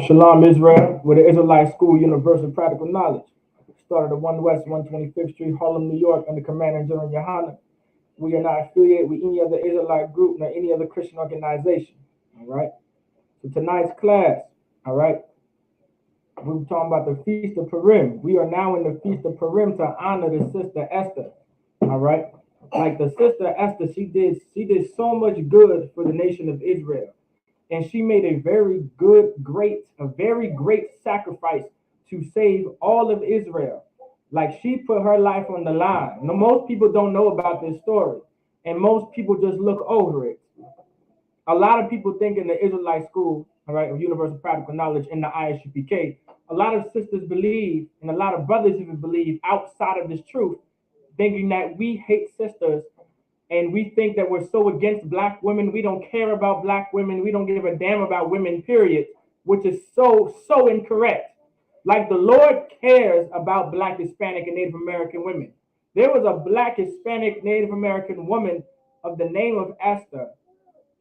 Shalom Israel, with the Israelite School Universal Practical Knowledge. Started at 1 West 125th Street, Harlem, New York, under Commander General Yohana. We are not affiliated with any other Israelite group nor any other Christian organization. All right. So tonight's class, all right, we're talking about the Feast of Purim. We are now in the Feast of Purim to honor the sister Esther. All right. Like the sister Esther, she did so much good for the nation of Israel. And she made a very great sacrifice to save all of Israel. Like she put her life on the line. Now, most people don't know about this story, and most people just look over it. A lot of people think in the Israelite school, all right, of universal practical knowledge in the ISUPK, a lot of sisters believe, and a lot of brothers even believe outside of this truth, thinking that we hate sisters and we think that we're so against black women, we don't care about black women, we don't give a damn about women, period, which is so incorrect. Like the Lord cares about black, Hispanic, and Native American women. There was a black, Hispanic, Native American woman of the name of Esther,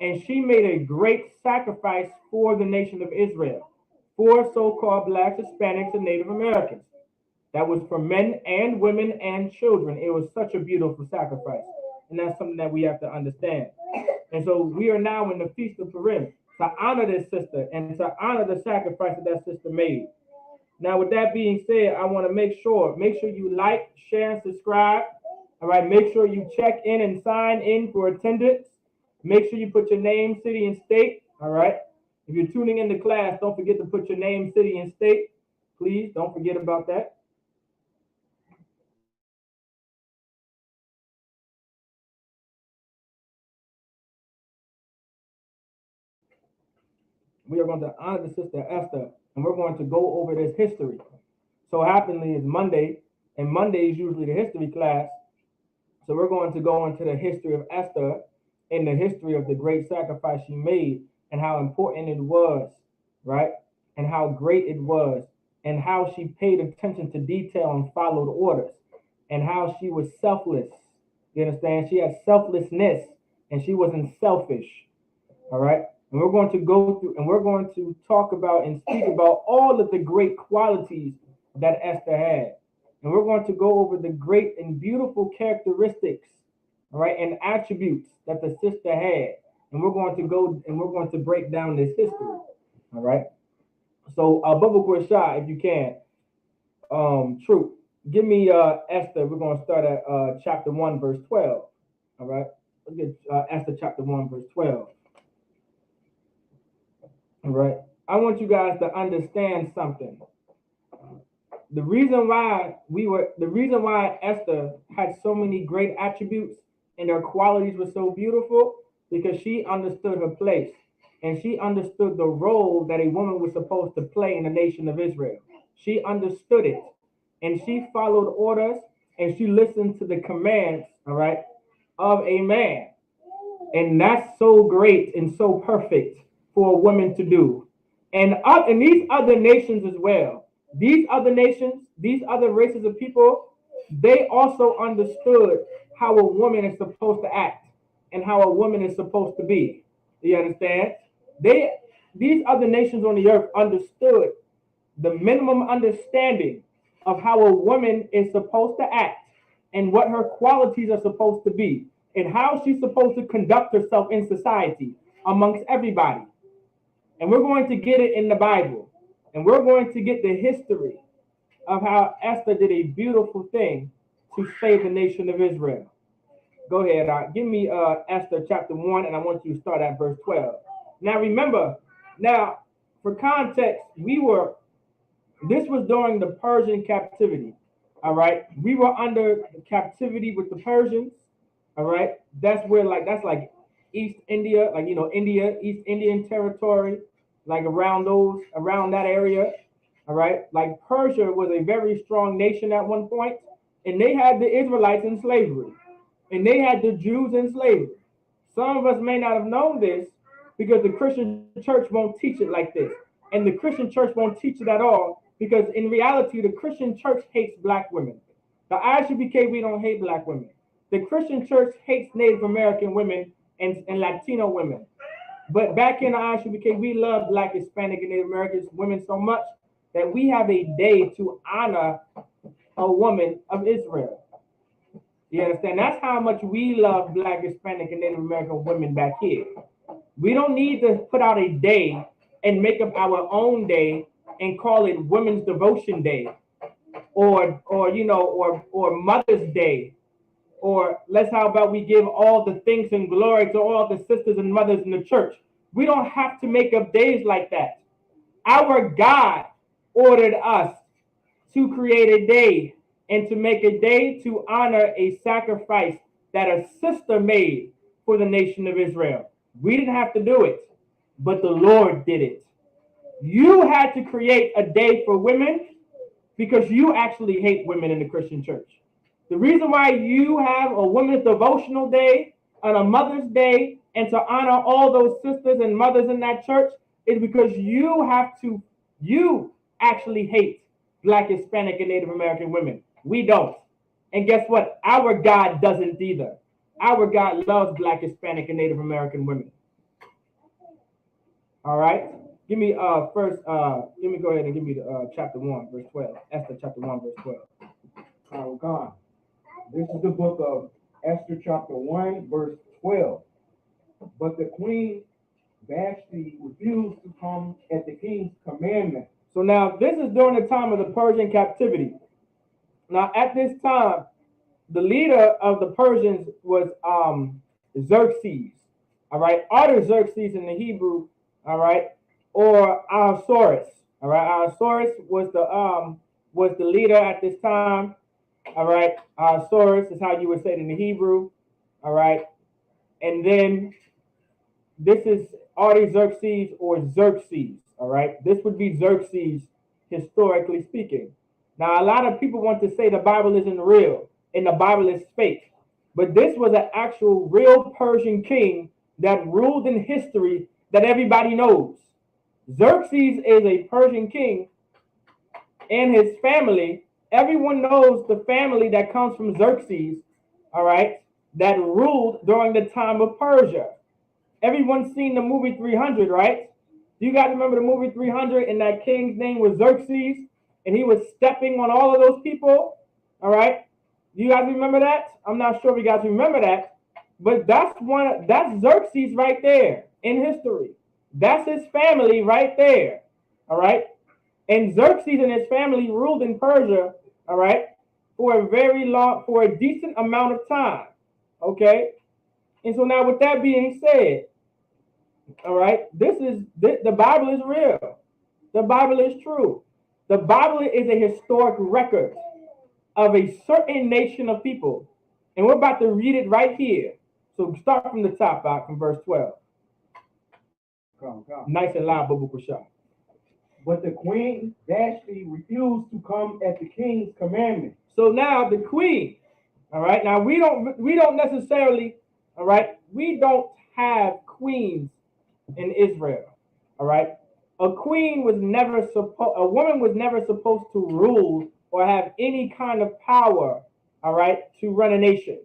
and she made a great sacrifice for the nation of Israel, for so-called blacks, Hispanics, and Native Americans. That was for men and women and children. It was such a beautiful sacrifice. And that's something that we have to understand. And so we are now in the Feast of Purim to honor this sister and to honor the sacrifice that sister made. Now, with that being said, I want to make sure you like, share, and subscribe. All right, make sure you check in and sign in for attendance. Make sure you put your name, city, and state. All right. If you're tuning into class, don't forget to put your name, city, and state. Please don't forget about that. We are going to honor the sister Esther, and we're going to go over this history. So happeningly, it's Monday, and Monday is usually the history class. So we're going to go into the history of Esther and the history of the great sacrifice she made and how important it was, right? And how great it was, and how she paid attention to detail and followed orders, and how she was selfless. You understand? She had selflessness, and she wasn't selfish. All right. And we're going to go through and we're going to talk about and speak about all of the great qualities that Esther had. And we're going to go over the great and beautiful characteristics, all right, and attributes that the sister had. And we're going to break down this history. All right. So Bubba Quashai, if you can, Truth, give me Esther. We're going to start at chapter 1, verse 12. All right. Let's get Esther chapter 1, verse 12. All right. I want you guys to understand something. The reason why Esther had so many great attributes and her qualities were so beautiful because she understood her place and she understood the role that a woman was supposed to play in the nation of Israel. She understood it and she followed orders and she listened to the commands, all right, of a man. And that's so great and so perfect for a woman to do. And these other nations as well, these other nations, these other races of people, they also understood how a woman is supposed to act and how a woman is supposed to be. You understand? They These other nations on the earth understood the minimum understanding of how a woman is supposed to act and what her qualities are supposed to be and how she's supposed to conduct herself in society amongst everybody. And we're going to get it in the Bible. And we're going to get the history of how Esther did a beautiful thing to save the nation of Israel. Go ahead. Give me Esther chapter 1, and I want you to start at verse 12. Now remember, for context, this was during the Persian captivity. All right. We were under captivity with the Persians. All right. That's like East India, like India, East Indian territory, like around that area. All right. Like Persia was a very strong nation at one point, and they had the Israelites in slavery, and they had the Jews in slavery. Some of us may not have known this because the Christian church won't teach it like this. And the Christian church won't teach it at all because in reality, the Christian church hates black women. The ISUPK, we don't hate black women. The Christian church hates Native American women and Latino women. But back in the ISUPK, we love Black, Hispanic, and Native Americans women so much that we have a day to honor a woman of Israel. You understand? That's how much we love Black, Hispanic, and Native American women back here. We don't need to put out a day and make up our own day and call it Women's Devotion Day, or Mother's Day, or how about we give all the thanks and glory to all the sisters and mothers in the church. We don't have to make up days like that. Our God ordered us to create a day and to make a day to honor a sacrifice that a sister made for the nation of Israel. We didn't have to do it, but the Lord did it. You had to create a day for women because you actually hate women in the Christian church. The reason why you have a women's devotional day and a Mother's Day and to honor all those sisters and mothers in that church is because you actually hate Black, Hispanic, and Native American women. We don't. And guess what? Our God doesn't either. Our God loves Black, Hispanic, and Native American women. All right? Give me go ahead and give me the chapter 1, verse 12. Esther chapter 1, verse 12. Oh, God. This is the book of Esther chapter 1, verse 12. But the queen Vashti refused to come at the king's commandment. So now this is during the time of the Persian captivity. Now at this time, the leader of the Persians was Xerxes. All right, Artaxerxes in the Hebrew. All right, or Ahasuerus. All right, Ahasuerus was the leader at this time. All right, Ahasuerus is how you would say it in the Hebrew. All right, and then this is Artaxerxes or Xerxes. All right, this would be Xerxes historically speaking. Now, a lot of people want to say the Bible isn't real and the Bible is fake, but this was an actual real Persian king that ruled in history that everybody knows. Xerxes is a Persian king and his family. Everyone knows the family that comes from Xerxes, all right, that ruled during the time of Persia. Everyone's seen the movie 300, right? Do you guys remember the movie 300 and that king's name was Xerxes and he was stepping on all of those people? All right. Do you guys remember that? I'm not sure if you guys remember that, but that's Xerxes right there in history. That's his family right there. All right. And Xerxes and his family ruled in Persia, all right, for a decent amount of time. Okay. And so now with that being said, all right, the Bible is real. The Bible is true. The Bible is a historic record of a certain nation of people. And we're about to read it right here. So start from the top out from verse 12. Come. Nice and loud, Babu Kushah. But the queen Vashti refused to come at the king's commandment. So now the queen, all right, now we don't necessarily, all right, we don't have queens in Israel, all right. A woman was never supposed to rule or have any kind of power, all right, to run a nation,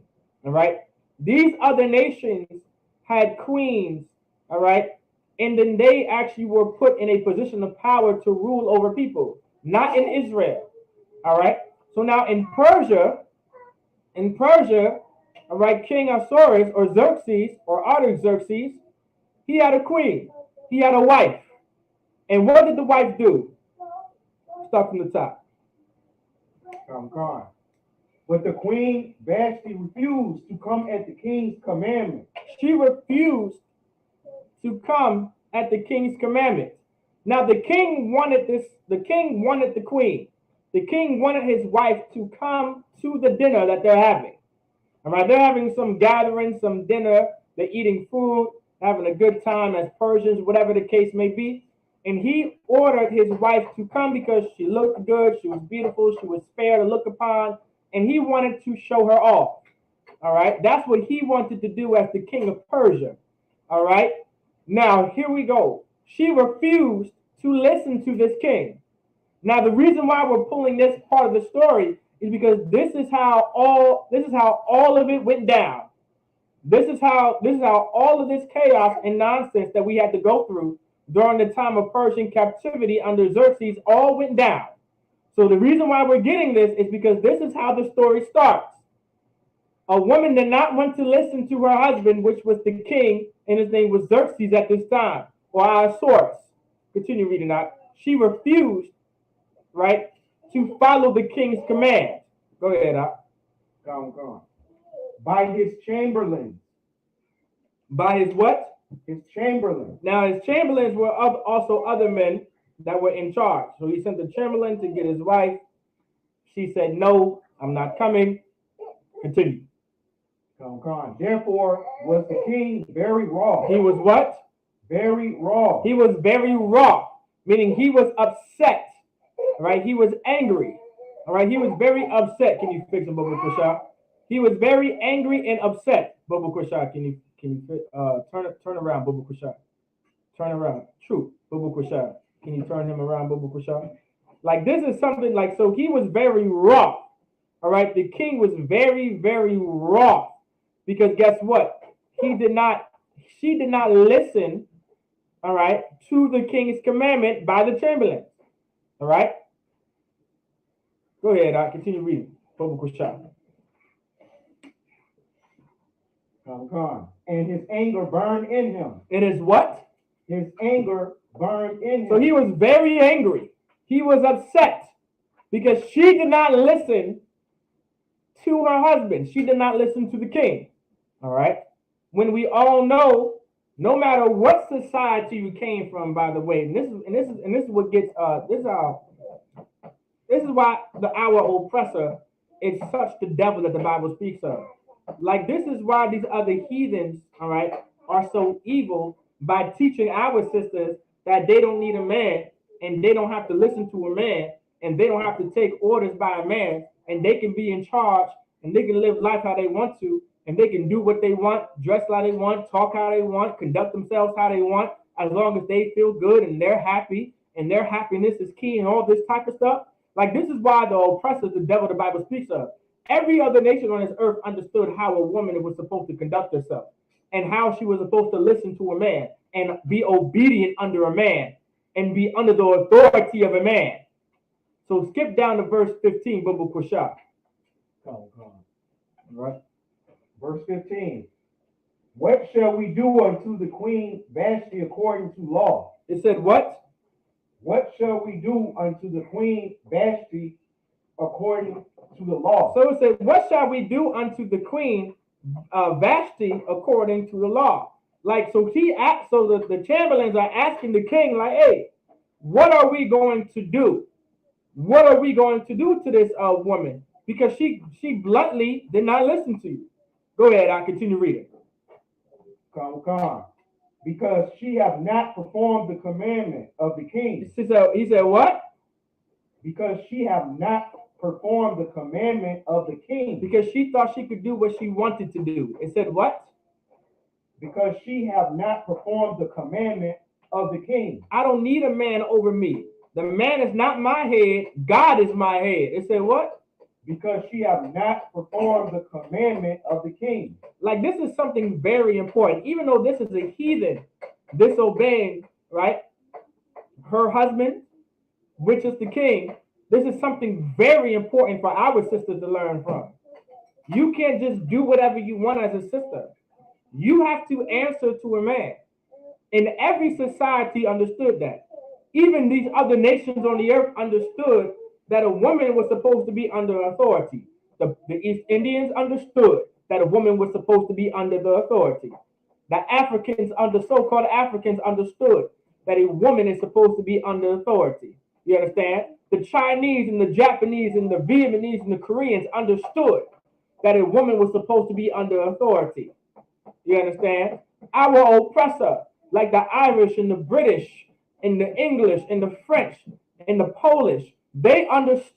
all right. These other nations had queens, all right, and then they actually were put in a position of power to rule over people, not in Israel, all right. So now in Persia, all right, King Ahasuerus or Xerxes or Artaxerxes, he had a queen, he had a wife. And what did the wife do? Start from the top. Come. But the queen Vashti refused to come at the king's commandment. She refused to come at the king's commandment. Now the king wanted the queen. The king wanted his wife to come to the dinner that they're having. All right, they're having some gathering, some dinner, they're eating food, having a good time as Persians, whatever the case may be. And he ordered his wife to come because she looked good, she was beautiful, she was fair to look upon, and he wanted to show her off. All right, that's what he wanted to do as the king of Persia. All right, now here we go. She refused to listen to this king. Now the reason why we're pulling this part of the story is because this is how all of it went down. This is how all of this chaos and nonsense that we had to go through during the time of Persian captivity under Xerxes all went down. So the reason why we're getting this is because this is how the story starts. A woman did not want to listen to her husband, which was the king, and his name was Xerxes at this time, or Ahasuerus. Continue reading that. She refused, right, to follow the king's command. Go ahead, Come. By his chamberlains. By his what? His chamberlains. Now, his chamberlains were also other men that were in charge. So he sent the chamberlain to get his wife. She said, no, I'm not coming. Continue. Come. Therefore was the king very wroth. He was what? Very wroth. He was very wroth, meaning he was upset, right? He was angry, all right? He was very upset. Can you fix him, Baba Kushak? He was very angry and upset. Baba Kushak, can you turn around, Baba Kushak? Turn around. True, Baba Kushak. Can you turn him around, Baba Kushak? Like this is something like, so he was very wroth, all right? The king was very, very wroth because guess what? She did not listen, all right, to the king's commandment by the chamberlain, all right? Go ahead, I continue reading. Baba Kushak. Come. And his anger burned in him. It is what? His anger burned in him. So he was very angry. He was upset because she did not listen to her husband. She did not listen to the king. All right. When we all know, no matter what society you came from, by the way, and this is what gets this is why our oppressor is such the devil that the Bible speaks of. Like this is why these other heathens, all right, are so evil by teaching our sisters that they don't need a man and they don't have to listen to a man and they don't have to take orders by a man and they can be in charge and they can live life how they want to and they can do what they want, dress how they want, talk how they want, conduct themselves how they want, as long as they feel good and they're happy and their happiness is key and all this type of stuff. Like this is why the oppressor, the devil, the Bible speaks of. Every other nation on this earth understood how a woman was supposed to conduct herself and how she was supposed to listen to a man and be obedient under a man and be under the authority of a man. So skip down to verse 15, Baba Kushak. Come. All right. Verse 15. What shall we do unto the queen Vashti according to law? It said what? What shall we do unto the queen Vashti according to the law? So it said, what shall we do unto the queen Vashti according to the law? Like, so the chamberlains are asking the king, like, hey, what are we going to do? What are we going to do to this woman? Because she bluntly did not listen to you. Go ahead, I'll continue reading. Come. Because she have not performed the commandment of the king. He said what? Because she have not performed the commandment of the king. Because she thought she could do what she wanted to do. It said what? Because she have not performed the commandment of the king. I don't need a man over me. The man is not my head. God is my head. It said what? Because she have not performed the commandment of the king. Like this is something very important. Even though this is a heathen disobeying, right, her husband, which is the king, this is something very important for our sisters to learn from. You can't just do whatever you want as a sister. You have to answer to a man. And every society understood that. Even these other nations on the earth understood that a woman was supposed to be under authority. The East Indians understood that a woman was supposed to be under the authority. The Africans, so-called Africans, understood that a woman is supposed to be under authority. You understand? The Chinese and the Japanese and the Vietnamese and the Koreans understood that a woman was supposed to be under authority. You understand? Our oppressor, like the Irish and the British and the English and the French and the Polish, they understood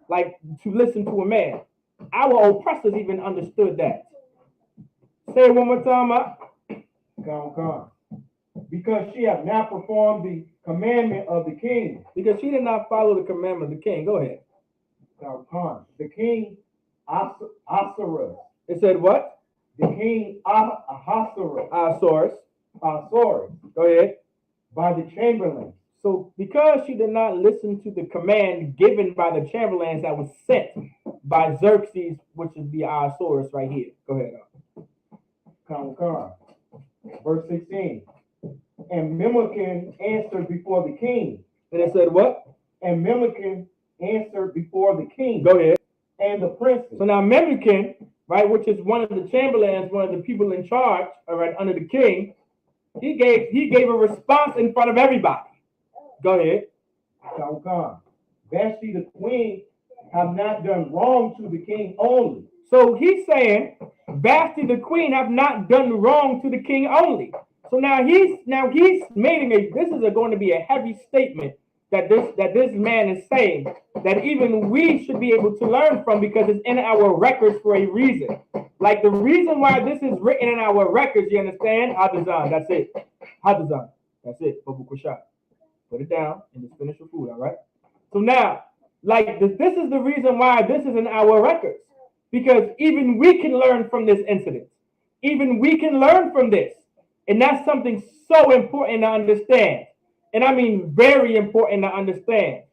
like to listen to a man. Our oppressors even understood that. Say it one more time. Come. Because she have not performed the commandment of the king. Because she did not follow the commandment of the king. Go ahead. The king Ahasuerus. It said what? The king Ahasuerus. Ahasuerus. Go ahead. By the chamberlains. So because she did not listen to the command given by the chamberlains that was sent by Xerxes, which is the Ahasuerus right here. Go ahead. Verse 16. And Memucan answered before the king. And it said what? And Memucan answered before the king. Go ahead. And the princes. So now Memucan, right, which is one of the chamberlains, one of the people in charge, all right, under the king, he gave a response in front of everybody. Go ahead. Vashti the queen have not done wrong to the king only. So he's saying Vashti the queen have not done wrong to the king only. So now he's making going to be a heavy statement that this man is saying that even we should be able to learn from, because it's in our records for a reason. Like the reason why this is written in our records, you understand? Hadazan, that's it. Hadazan, that's it. Babu Kushab. Put it down and just finish your food, all right? So now, like this is the reason why this is in our records, because even we can learn from this incident. Even we can learn from this. And that's something so important to understand. And I mean very important to understand.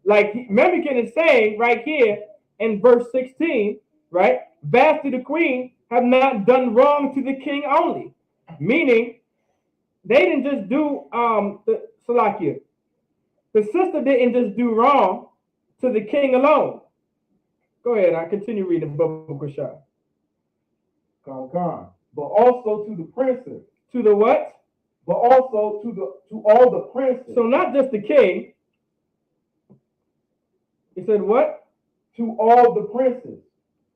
Like Memucan is saying right here in verse 16, right? Vashti the queen have not done wrong to the king only. Meaning they didn't just do the Salakia. The sister didn't just do wrong to the king alone. Go ahead, I continue reading Babu Kushab. But also to the princes. To the what? But also to all the princes. So not just the king. He said what? To all the princes.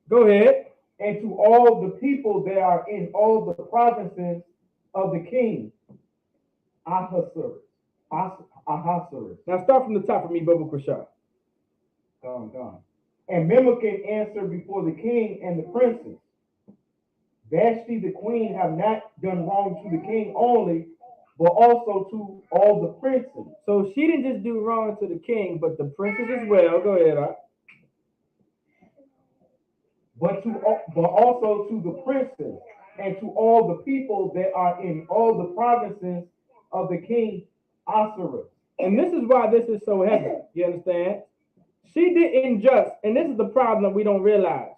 Go ahead. And to all the people that are in all the provinces of the king Ahasuerus. Now start from the top for me, Babu Kushab. And Memucan answered before the king and the princes. Vashti the queen have not done wrong to the king only, but also to all the princes. So she didn't just do wrong to the king, but the princes as well. Go ahead, But also to the princes and to all the people that are in all the provinces of the king Ahasuerus. And this is why this is so heavy. You understand? She didn't just, and this is the problem that we don't realize.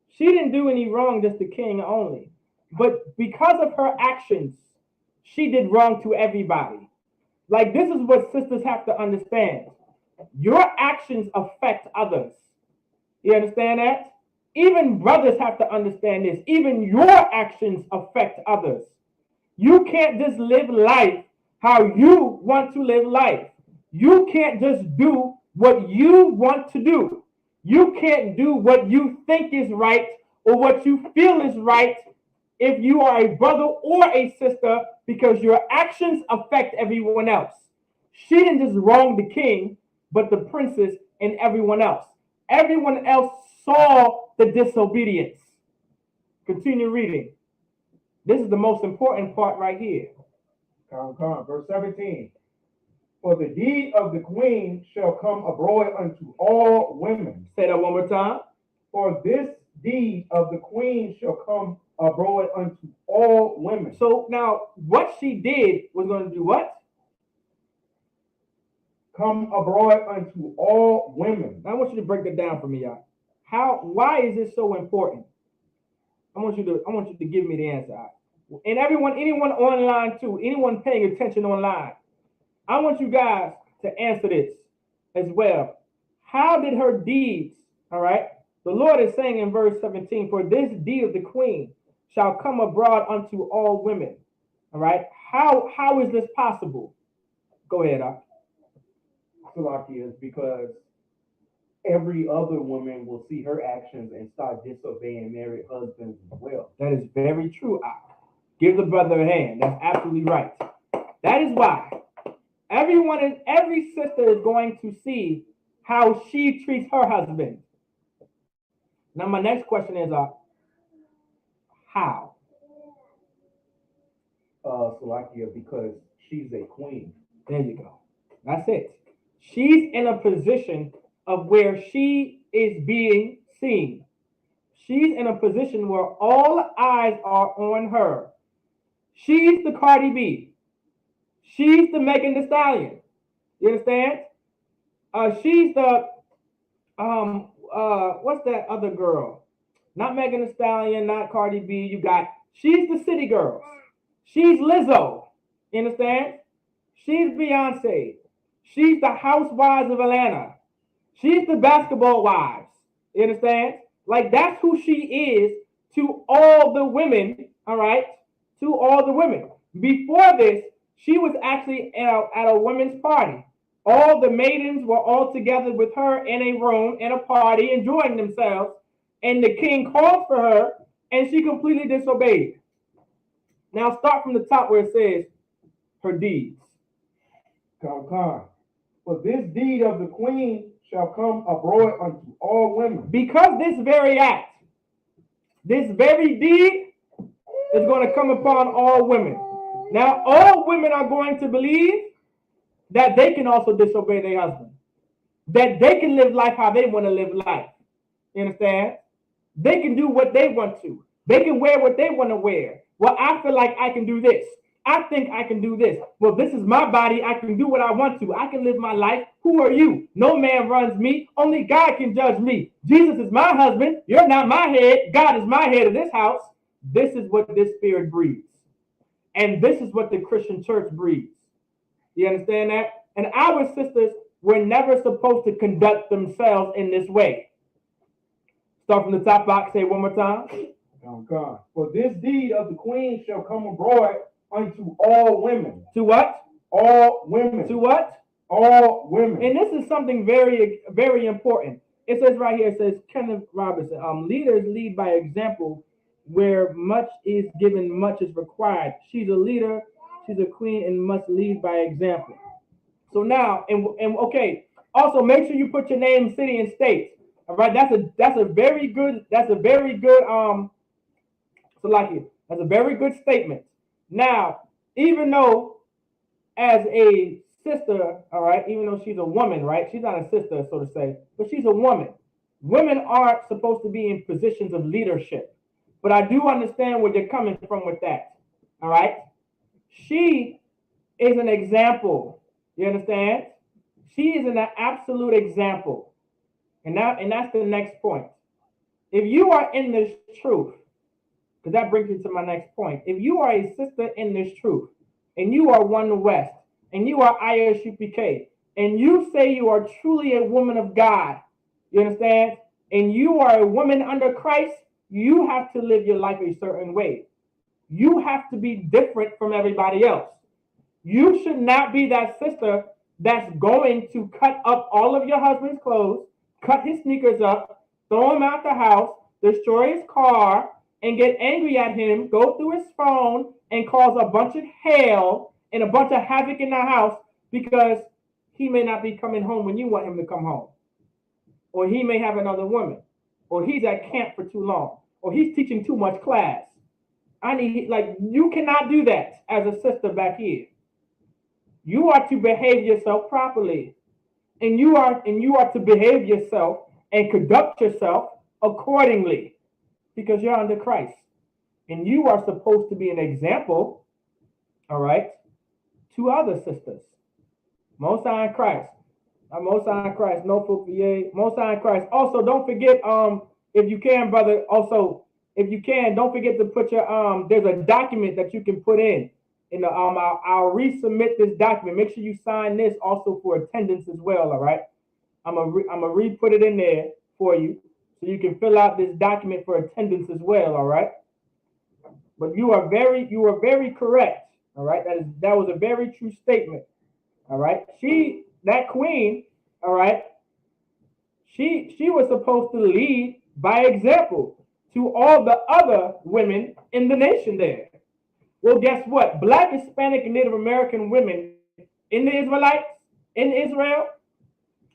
She didn't do any wrong just to king only. But because of her actions, she did wrong to everybody. Like this is what sisters have to understand. Your actions affect others. You understand that? Even brothers have to understand this. Even your actions affect others. You can't just live life how you want to live life. You can't just do what you want to do. You can't do what you think is right or what you feel is right if you are a brother or a sister, because your actions affect everyone else. She didn't just wrong the king, but the princess and everyone else. Everyone else saw the disobedience. Continue reading. This is the most important part right here. Verse 17. For the deed of the queen shall come abroad unto all women. Say that one more time. For this deed of the queen shall come abroad unto all women. So now what she did was going to do what? Come abroad unto all women. Now I want you to break that down for me, y'all. Why is this so important? I want you to give me the answer. And anyone online too, anyone paying attention online, I want you guys to answer this as well. How did her deeds, all right? The Lord is saying in verse 17, for this deed of the queen shall come abroad unto all women. All right? How is this possible? Go ahead, Salakia, is because every other woman will see her actions and start disobeying married husbands as well. That is very true. Give the brother a hand. That's absolutely right. That is why every sister is going to see how she treats her husband. Now, my next question is, how? Salakia, because she's a queen. There you go. That's it. She's in a position of where she is being seen. She's in a position where all eyes are on her. She's the Cardi B. She's the Megan Thee Stallion. You understand? She's the what's that other girl? Not Megan Thee Stallion, not Cardi B. You got she's the City Girls. She's Lizzo. You understand? She's Beyonce. She's the Housewives of Atlanta. She's the Basketball Wives. You understand? Like that's who she is to all the women. All right, to all the women. Before this, she was actually at a women's party. All the maidens were all together with her in a room, in a party, enjoying themselves. And the king called for her, and she completely disobeyed. Now start from the top where it says her deeds. Come. For this deed of the queen shall come abroad unto all women. Because this very act, this very deed is going to come upon all women. Now, all women are going to believe that they can also disobey their husband, that they can live life how they want to live life. You understand? They can do what they want to. They can wear what they want to wear. Well, I feel like I can do this. I think I can do this. Well, this is my body. I can do what I want to. I can live my life. Who are you? No man runs me. Only God can judge me. Jesus is my husband. You're not my head. God is my head of this house. This is what this spirit breeds. And this is what the Christian church breeds. You understand that? And our sisters were never supposed to conduct themselves in this way. Start from the top box. Say it one more time. Oh God. For this deed of the queen shall come abroad unto all women. To what? All women. To what? All women. And this is something very, very important. It says right here, it says, Kenneth Robinson, leaders lead by example, where much is given, much is required. She's a leader, she's a queen, and must lead by example. So now, and okay, also make sure you put your name, city, and state. All right, that's a very good so like it. That's a very good statement. Now, even though as a sister, all right, even though she's a woman, right? She's not a sister, so to say, but she's a woman. Women aren't supposed to be in positions of leadership. But I do understand where you're coming from with that. All right? She is an example. You understand? She is an absolute example. And that's the next point. If you are in this truth, because that brings me to my next point. If you are a sister in this truth, and you are One West, and you are ISUPK, and you say you are truly a woman of God, you understand? And you are a woman under Christ, you have to live your life a certain way. You have to be different from everybody else. You should not be that sister that's going to cut up all of your husband's clothes, cut his sneakers up, throw him out the house, destroy his car, and get angry at him, go through his phone, and cause a bunch of hell and a bunch of havoc in the house because he may not be coming home when you want him to come home. Or he may have another woman. Or he's at camp for too long. Or he's teaching too much class. You cannot do that as a sister back here. You are to behave yourself properly. And you are to behave yourself and conduct yourself accordingly. Because you're under Christ. And you are supposed to be an example, all right, to other sisters. Most High in Christ. Most High in Christ. No Fufier. Most High in Christ. Also, don't forget, if you can, brother, also, if you can, don't forget to put your, there's a document that you can put in. And I'll resubmit this document. Make sure you sign this also for attendance as well, all right? I'm gonna re-put it in there for you. So you can fill out this document for attendance as well, all right? But you are very correct, all right? That was a very true statement, all right? That queen, all right, she was supposed to lead by example to all the other women in the nation there. Well, guess what? Black, Hispanic, and Native American women in the Israelites, in Israel,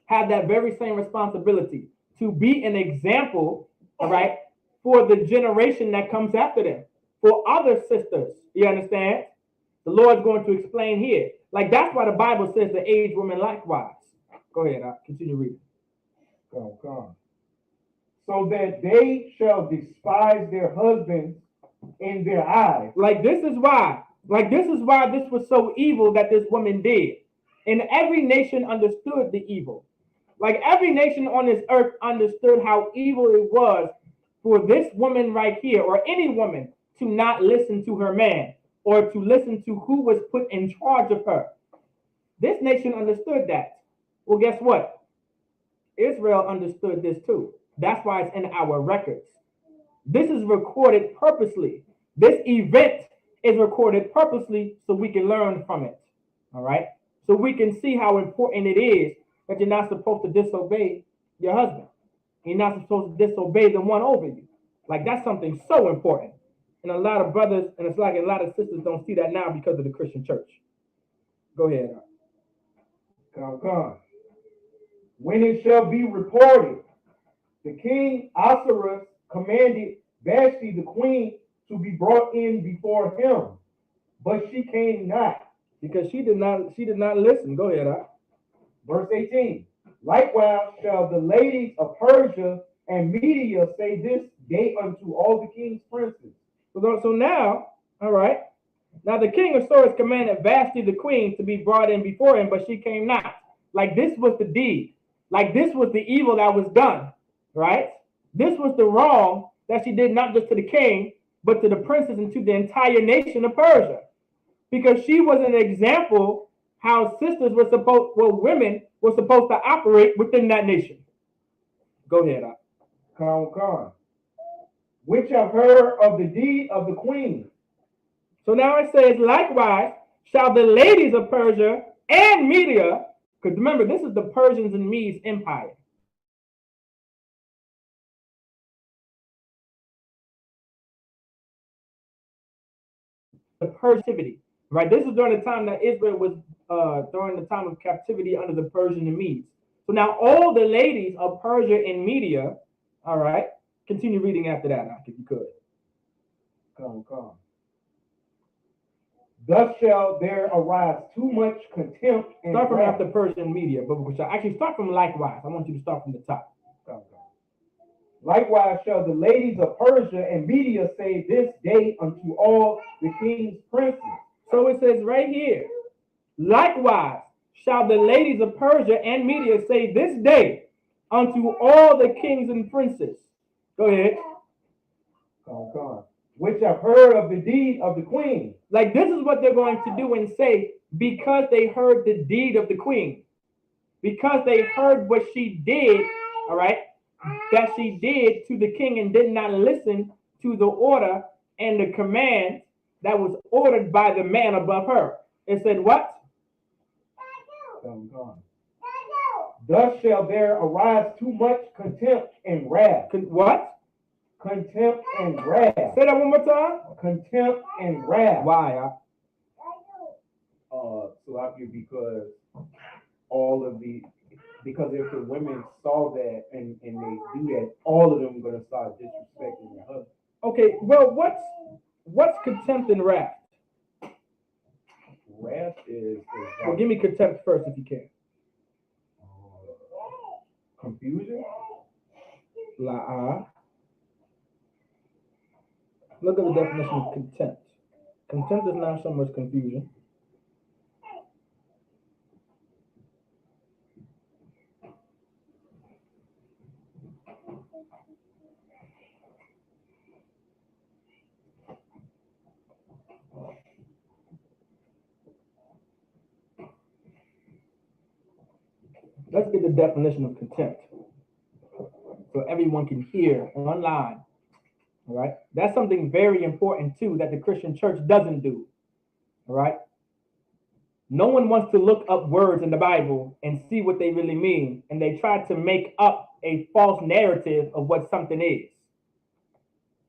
have that very same responsibility to be an example, all right, for the generation that comes after them, for other sisters. You understand? The Lord's going to explain here. Like that's why the Bible says the aged woman likewise. Go ahead, continue reading. Come. So that they shall despise their husbands in their eyes. Like this is why this was so evil that this woman did. And every nation understood the evil. Like every nation on this earth understood how evil it was for this woman right here, or any woman, to not listen to her man or to listen to who was put in charge of her. This nation understood that. Well, guess what? Israel understood this too. That's why it's in our records. This is recorded purposely. This event is recorded purposely so we can learn from it. All right? So we can see how important it is that you're not supposed to disobey your husband. You're not supposed to disobey the one over you. Like that's something so important. And a lot of brothers, and it's like a lot of sisters don't see that now because of the Christian church. Go ahead. Come. When it shall be reported, the king Ahasuerus commanded Vashti the queen to be brought in before him, but she came not. Because she did not listen. Go ahead. Verse 18. Likewise shall the ladies of Persia and Media say this day unto all the king's princes. So now, all right. Now the king of Swords commanded Vashti the queen to be brought in before him, but she came not. Like this was the deed. Like this was the evil that was done, right? This was the wrong that she did not just to the king, but to the princes and to the entire nation of Persia. Because she was an example how women were supposed to operate within that nation. Go ahead. Come. Which have heard of the deed of the queen. So now it says, likewise shall the ladies of Persia and Media, because remember, this is the Persians and Medes empire. The Persian, right? This is during the time that Israel was during the time of captivity under the Persian and Medes. So now all the ladies of Persia and Media, all right, continue reading after that, if you could. Come. Thus shall there arise too much contempt and start from after Persian Media, but actually start from likewise. I want you to start from the top. Come. Likewise shall the ladies of Persia and Media say this day unto all the king's princes. So it says right here, likewise shall the ladies of Persia and Media say this day unto all the kings and princes. Go ahead. Come. Which have heard of the deed of the queen. Like this is what they're going to do and say because they heard the deed of the queen. Because they heard what she did, all right, that she did to the king and did not listen to the order and the command that was ordered by the man above her. It said what? Come. Thus shall there arise too much contempt and wrath. What? Contempt and wrath. Say that one more time. Contempt and wrath. Why? Salaki, because if the women saw that and they do that, all of them are gonna start disrespecting their husband. Okay, well, what's contempt and wrath? Wrath is well, give me contempt first if you can. Confusion. Look at the definition of contempt. Contempt is not so much confusion. Let's get the definition of contempt so everyone can hear online. All right, that's something very important too that the Christian church doesn't do. All right, no one wants to look up words in the Bible and see what they really mean, and they try to make up a false narrative of what something is.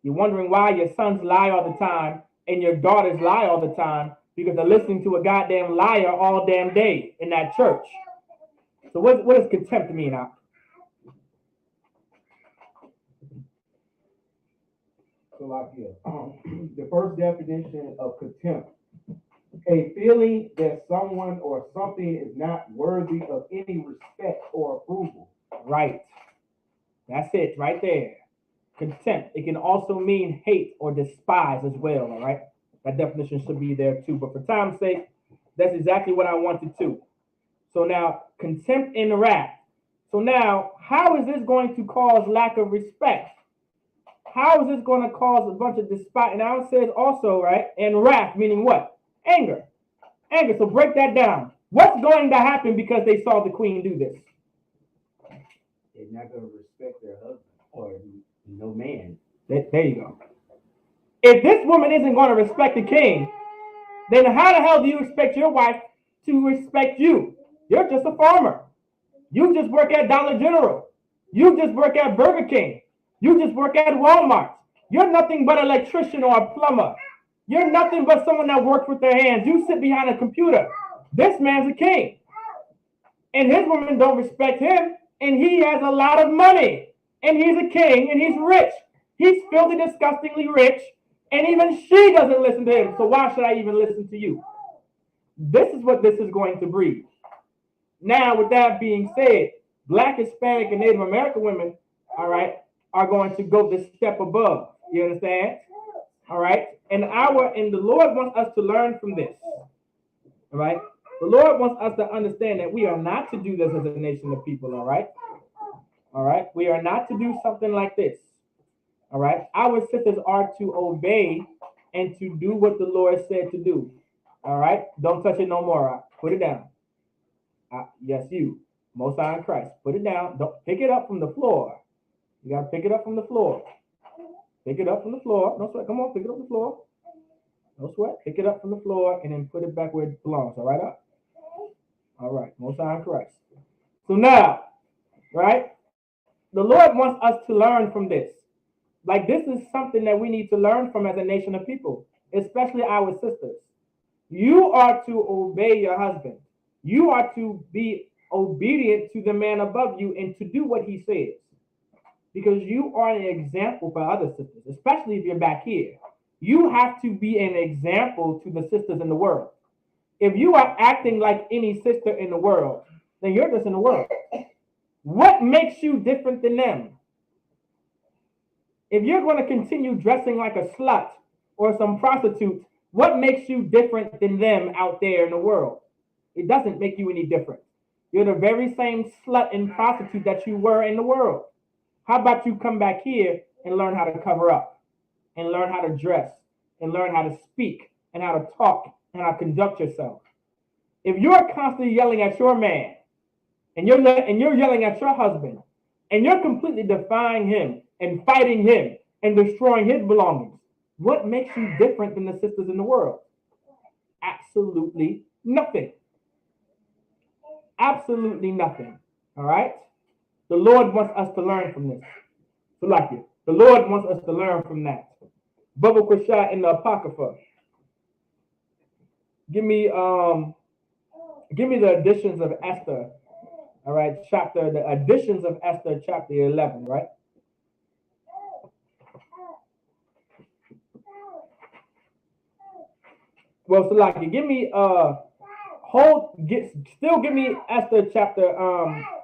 You're wondering why your sons lie all the time and your daughters lie all the time because they're listening to a goddamn liar all damn day in that church. So what does contempt mean now? So the first definition of contempt A feeling that someone or something is not worthy of any respect or approval. Right. That's it right there. Contempt. It can also mean hate or despise as well, all right? That definition should be there too. But for time's sake, that's exactly what I wanted to. So now, contempt and wrath. So now, how is this going to cause lack of respect? How is this going to cause a bunch of despite? And now it says also, right? And wrath, meaning what? Anger. Anger. So break that down. What's going to happen because they saw the queen do this? They're not going to respect their husband or no man. There you go. If this woman isn't going to respect the king, then how the hell do you expect your wife to respect you? You're just a farmer. You just work at Dollar General. You just work at Burger King. You just work at Walmart. You're nothing but an electrician or a plumber. You're nothing but someone that works with their hands. You sit behind a computer. This man's a king. And his women don't respect him. And he has a lot of money. And he's a king and he's rich. He's filthy, disgustingly rich. And even she doesn't listen to him. So why should I even listen to you? This is what this is going to breed. Now, with that being said, Black, Hispanic, and Native American women, all right, are going to go the step above. You understand? All right? And the Lord wants us to learn from this. All right? The Lord wants us to understand that we are not to do this as a nation of people, all right? All right? We are not to do something like this. All right? Our sisters are to obey and to do what the Lord said to do. All right? Don't touch it no more. Put it down. Yes, you. Most High in Christ. Put it down. Don't pick it up from the floor. You got to pick it up from the floor. Pick it up from the floor. No sweat. Come on, pick it up from the floor. No sweat. Pick it up from the floor and then put it back where it belongs. All right, up. All right. Most High in Christ. So now, right? The Lord wants us to learn from this. Like this is something that we need to learn from as a nation of people, especially our sisters. You are to obey your husband. You are to be obedient to the man above you and to do what he says. Because you are an example for other sisters, especially if you're back here. You have to be an example to the sisters in the world. If you are acting like any sister in the world, then you're just in the world. What makes you different than them? If you're going to continue dressing like a slut or some prostitute, what makes you different than them out there in the world? It doesn't make you any different. You're the very same slut and prostitute that you were in the world. How about you come back here and learn how to cover up and learn how to dress and learn how to speak and how to talk and how to conduct yourself? If you're constantly yelling at your man and you're yelling at your husband and you're completely defying him and fighting him and destroying his belongings, what makes you different than the sisters in the world? Absolutely nothing. Absolutely nothing. All right? The Lord wants us to learn from this. So like it. The Lord wants us to learn from that. Baba Kushai in the Apocrypha. Give me the editions of Esther. All right, the editions of Esther, chapter 11, right? Well, Salaki, give me give me Esther chapter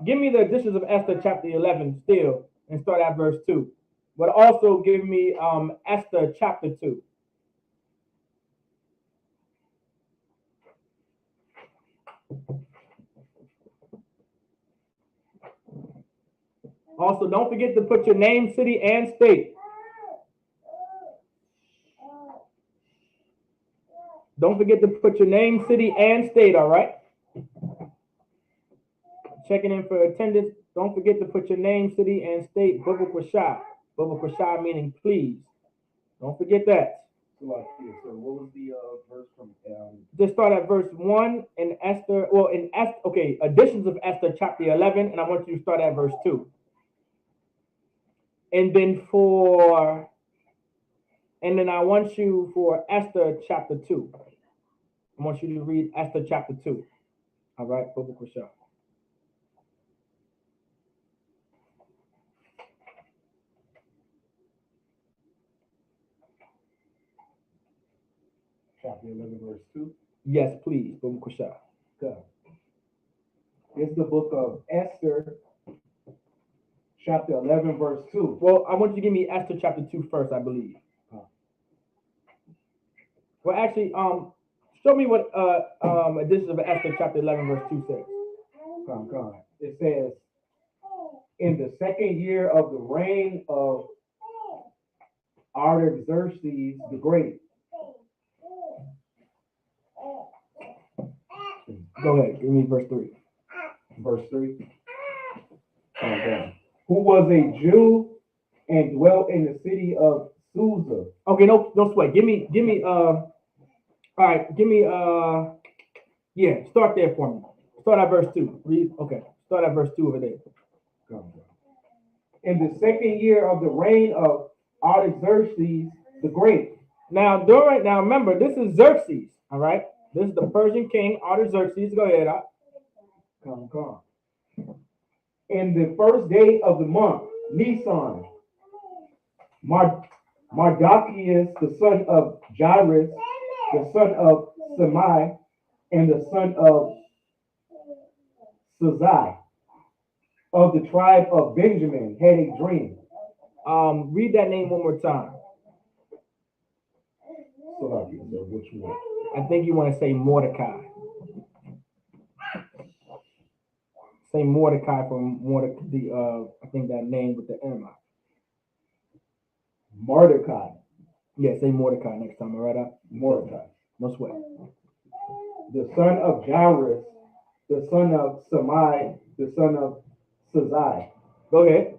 give me the editions of Esther chapter 11 still and start at verse 2. But also give me Esther chapter 2. Also, don't forget to put your name, city, and state. Don't forget to put your name, city, and state, all right? Checking in for attendance. Don't forget to put your name, city, and state. Baba Kwashai. Baba Kwashai meaning please. Don't forget that. So what was the verse from? Just start at verse 1 in Esther. Well, in Esther, okay, editions of Esther chapter 11, and I want you to start at verse 2. And then I want you for Esther chapter 2. I want you to read Esther chapter 2. All right, Baba Kwashai. Chapter 11, verse 2. Yes, please. Boom Kusha. Good. This is the book of Esther, chapter 11, verse 2. Well, I want you to give me Esther chapter 2 first, I believe. Well, actually, show me what edition of Esther chapter 11 verse 2 says. Come. It says, in the second year of the reign of Artaxerxes the Great. Go ahead, give me verse 3. Verse 3. Who was a Jew and dwelt in the city of Susa. Okay, no sweat. Give me all right, give me yeah, start there for me. Start at verse 2. Read, okay. Start at verse 2 over there. In the second year of the reign of Artaxerxes the Great. Now remember, this is Xerxes, all right? This is the Persian king, Artaxerxes. Go ahead. Come. In the first day of the month, Nisan, Mardochus, the son of Jairus, the son of Samai, and the son of Sazai, of the tribe of Benjamin, had a dream. Read that name one more time. Which one? I think you want to say Mordecai. Say Mordecai from Mordecai. I think that name with the M. Mordecai. Yeah, say Mordecai next time. All right, Mordecai. No sweat. The son of Jairus, the son of Samai, the son of Sazai. Go ahead.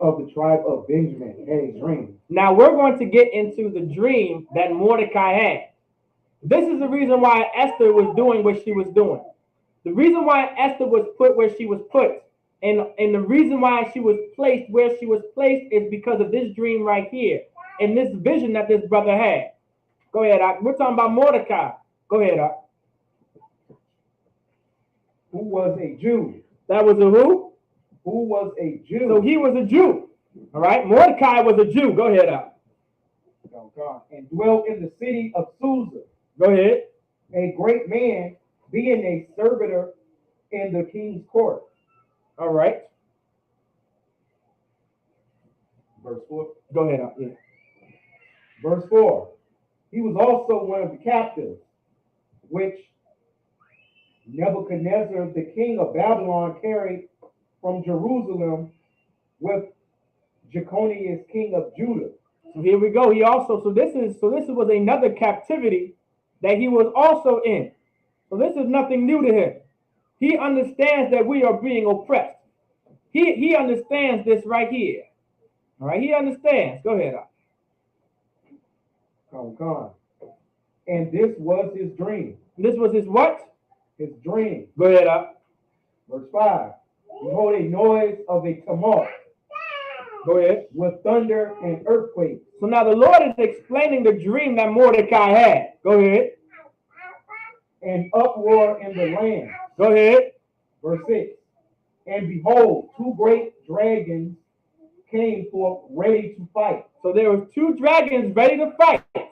Of the tribe of Benjamin, had a dream. Now we're going to get into the dream that Mordecai had. This is the reason why Esther was doing what she was doing. The reason why Esther was put where she was put, and the reason why she was placed where she was placed is because of this dream right here, and this vision that this brother had. Go ahead, Ak. We're talking about Mordecai. Go ahead, Ak. Who was a Jew. That was a who? Who was a Jew. So he was a Jew. All right, Mordecai was a Jew. Go ahead, Ak. And dwelt in the city of Susa. Go ahead. A great man, being a servitor in the king's court. All right. Verse 4. Go ahead. Yeah. Verse 4. He was also one of the captives, which Nebuchadnezzar, the king of Babylon, carried from Jerusalem with Jeconias, king of Judah. So here we go. He also, so this was another captivity that he was also in. So this is nothing new to him. He understands that we are being oppressed. He understands this right here. All right, he understands. Go ahead. Come. And this was his dream. This was his what? His dream. Go ahead. Verse 5. Behold, a noise of a tumult. Go ahead. With thunder and earthquakes. So now the Lord is explaining the dream that Mordecai had. Go ahead. And uproar in the land. Go ahead. Verse 6. And behold, two great dragons came forth ready to fight. So there were two dragons ready to fight. All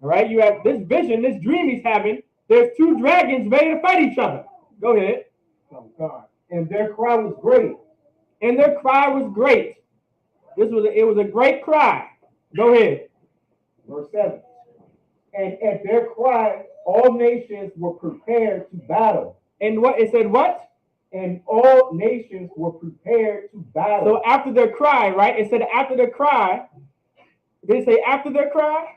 right, you have this vision, this dream he's having. There's two dragons ready to fight each other. Go ahead. Oh God. And their cry was great. And their cry was great. It was a great cry. Go ahead. Verse 7. And at their cry, all nations were prepared to battle. And what it said, what? And all nations were prepared to battle. So after their cry, right? It said after their cry. Did it say after their cry?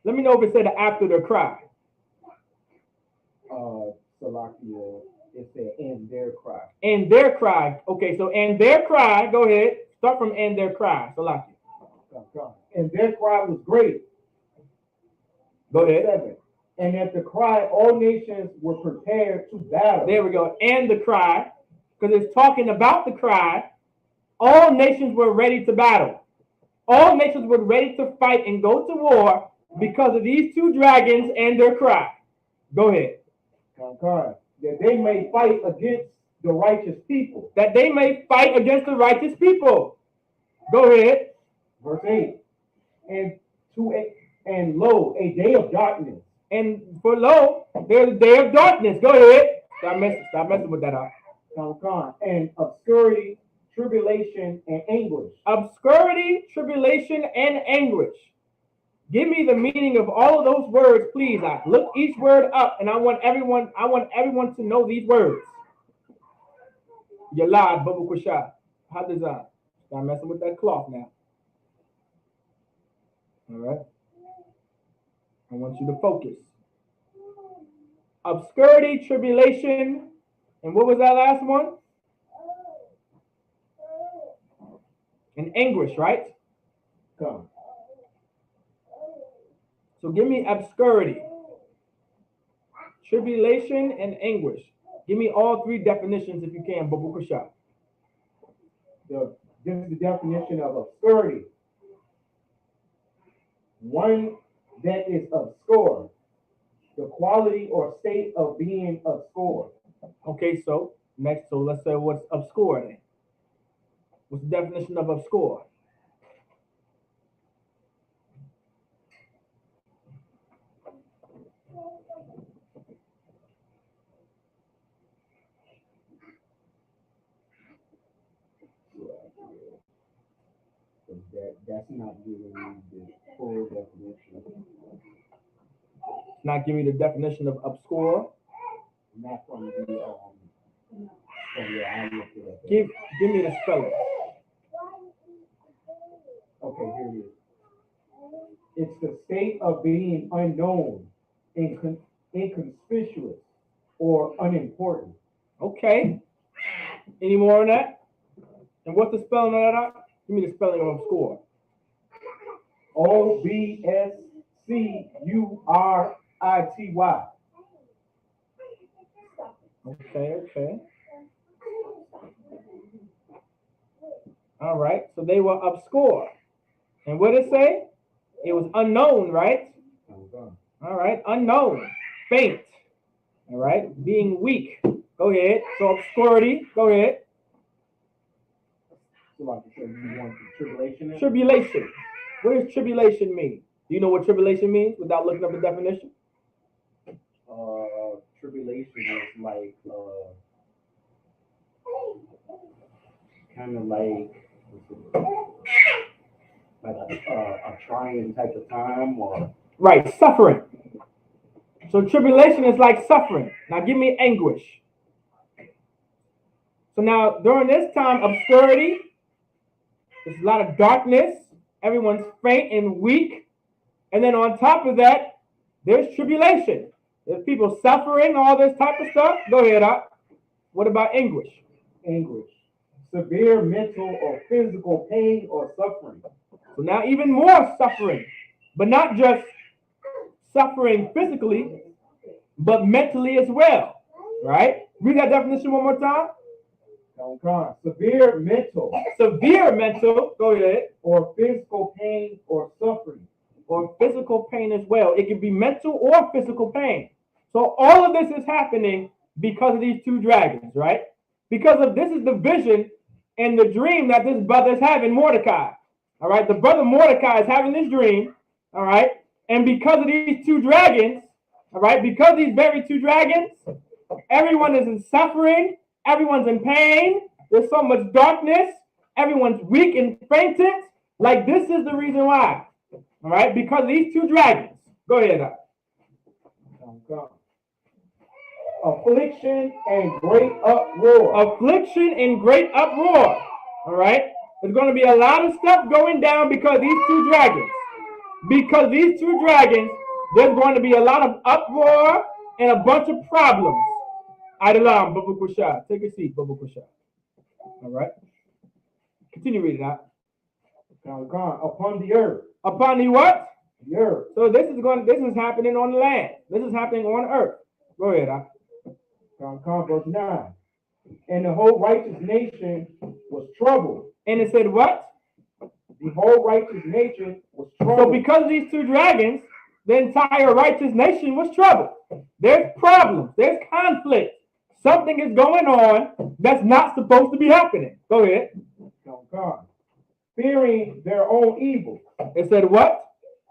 Let me know if it said after their cry. Salakia, it said and their cry. And their cry. Okay, so and their cry. Go ahead. Start from and their cry. Salakia. And their cry was great. Go ahead. 7. And at the cry, all nations were prepared to battle. There we go. And the cry, because it's talking about the cry. All nations were ready to battle. All nations were ready to fight and go to war because of these two dragons and their cry. Go ahead. That they may fight against the righteous people. That they may fight against the righteous people. Go ahead. Verse 8. And And lo, a day of darkness. And for lo, there's a day of darkness. Go ahead. Stop messing with that. And obscurity, tribulation, and anguish. Obscurity, tribulation, and anguish. Give me the meaning of all of those words, please. I look each word up, and I want everyone to know these words. Yalad, Babu Kushah, Hadazan. Stop messing with that cloth now. All right. I want you to focus. Obscurity, tribulation, and what was that last one? And anguish, right? Come. So give me obscurity, tribulation, and anguish. Give me all three definitions if you can, Babu Kushah. This is the definition of obscurity. One that is obscure, the quality or state of being obscure. Okay, so let's say what's obscure then. What's the definition of obscure? That's not giving me the full definition. It's not giving me the definition of obscure. Not from the I looked it up. Give me the spelling. Okay, here it is. It's the state of being unknown, inconspicuous, or unimportant. Okay. Any more on that? And what's the spelling of that? Give me the spelling of obscure. OBSCURITY. Okay. All right. So they were obscure. And what did it say? It was unknown, right? All right. Unknown. Faint. All right. Being weak. Go ahead. So obscurity. Go ahead. So like you want tribulation? Tribulation. What does tribulation mean? Do you know what tribulation means without looking up the definition? Tribulation is like kind of like a trying type of time, or right, suffering. So tribulation is like suffering. Now give me anguish. So now during this time, obscurity, there's a lot of darkness. Everyone's faint and weak. And then on top of that, there's tribulation. There's people suffering, all this type of stuff. Go ahead, Doc. What about anguish? Anguish. Severe mental or physical pain or suffering. So now even more suffering. But not just suffering physically, but mentally as well. Right? Read that definition one more time. Severe mental. Severe mental. Go ahead. Or physical pain or suffering. Or physical pain as well. It can be mental or physical pain. So all of this is happening because of these two dragons, right? Because of this is the vision and the dream that this brother is having, Mordecai. All right, the brother Mordecai is having this dream, all right? And because of these two dragons, all right, because of these very two dragons, everyone is in suffering, everyone's in pain, there's so much darkness, everyone's weak and fainted. Like this is the reason why. All right, because of these two dragons. Go ahead, Doc. Affliction and great uproar. Affliction and great uproar. All right, there's going to be a lot of stuff going down because these two dragons. Because these two dragons, there's going to be a lot of uproar and a bunch of problems. Idalam, Babu Kushah. Take a seat, Babu Kushah. All right. Continue reading out. Upon the earth. Upon the what? The earth. So this is happening on the land. This is happening on earth. Go ahead, Doc. Verse 9. And the whole righteous nation was troubled. And it said what? The whole righteous nation was troubled. So because of these two dragons, the entire righteous nation was troubled. There's problems. There's conflict. Something is going on that's not supposed to be happening. Go ahead. Fearing their own evil. It said what?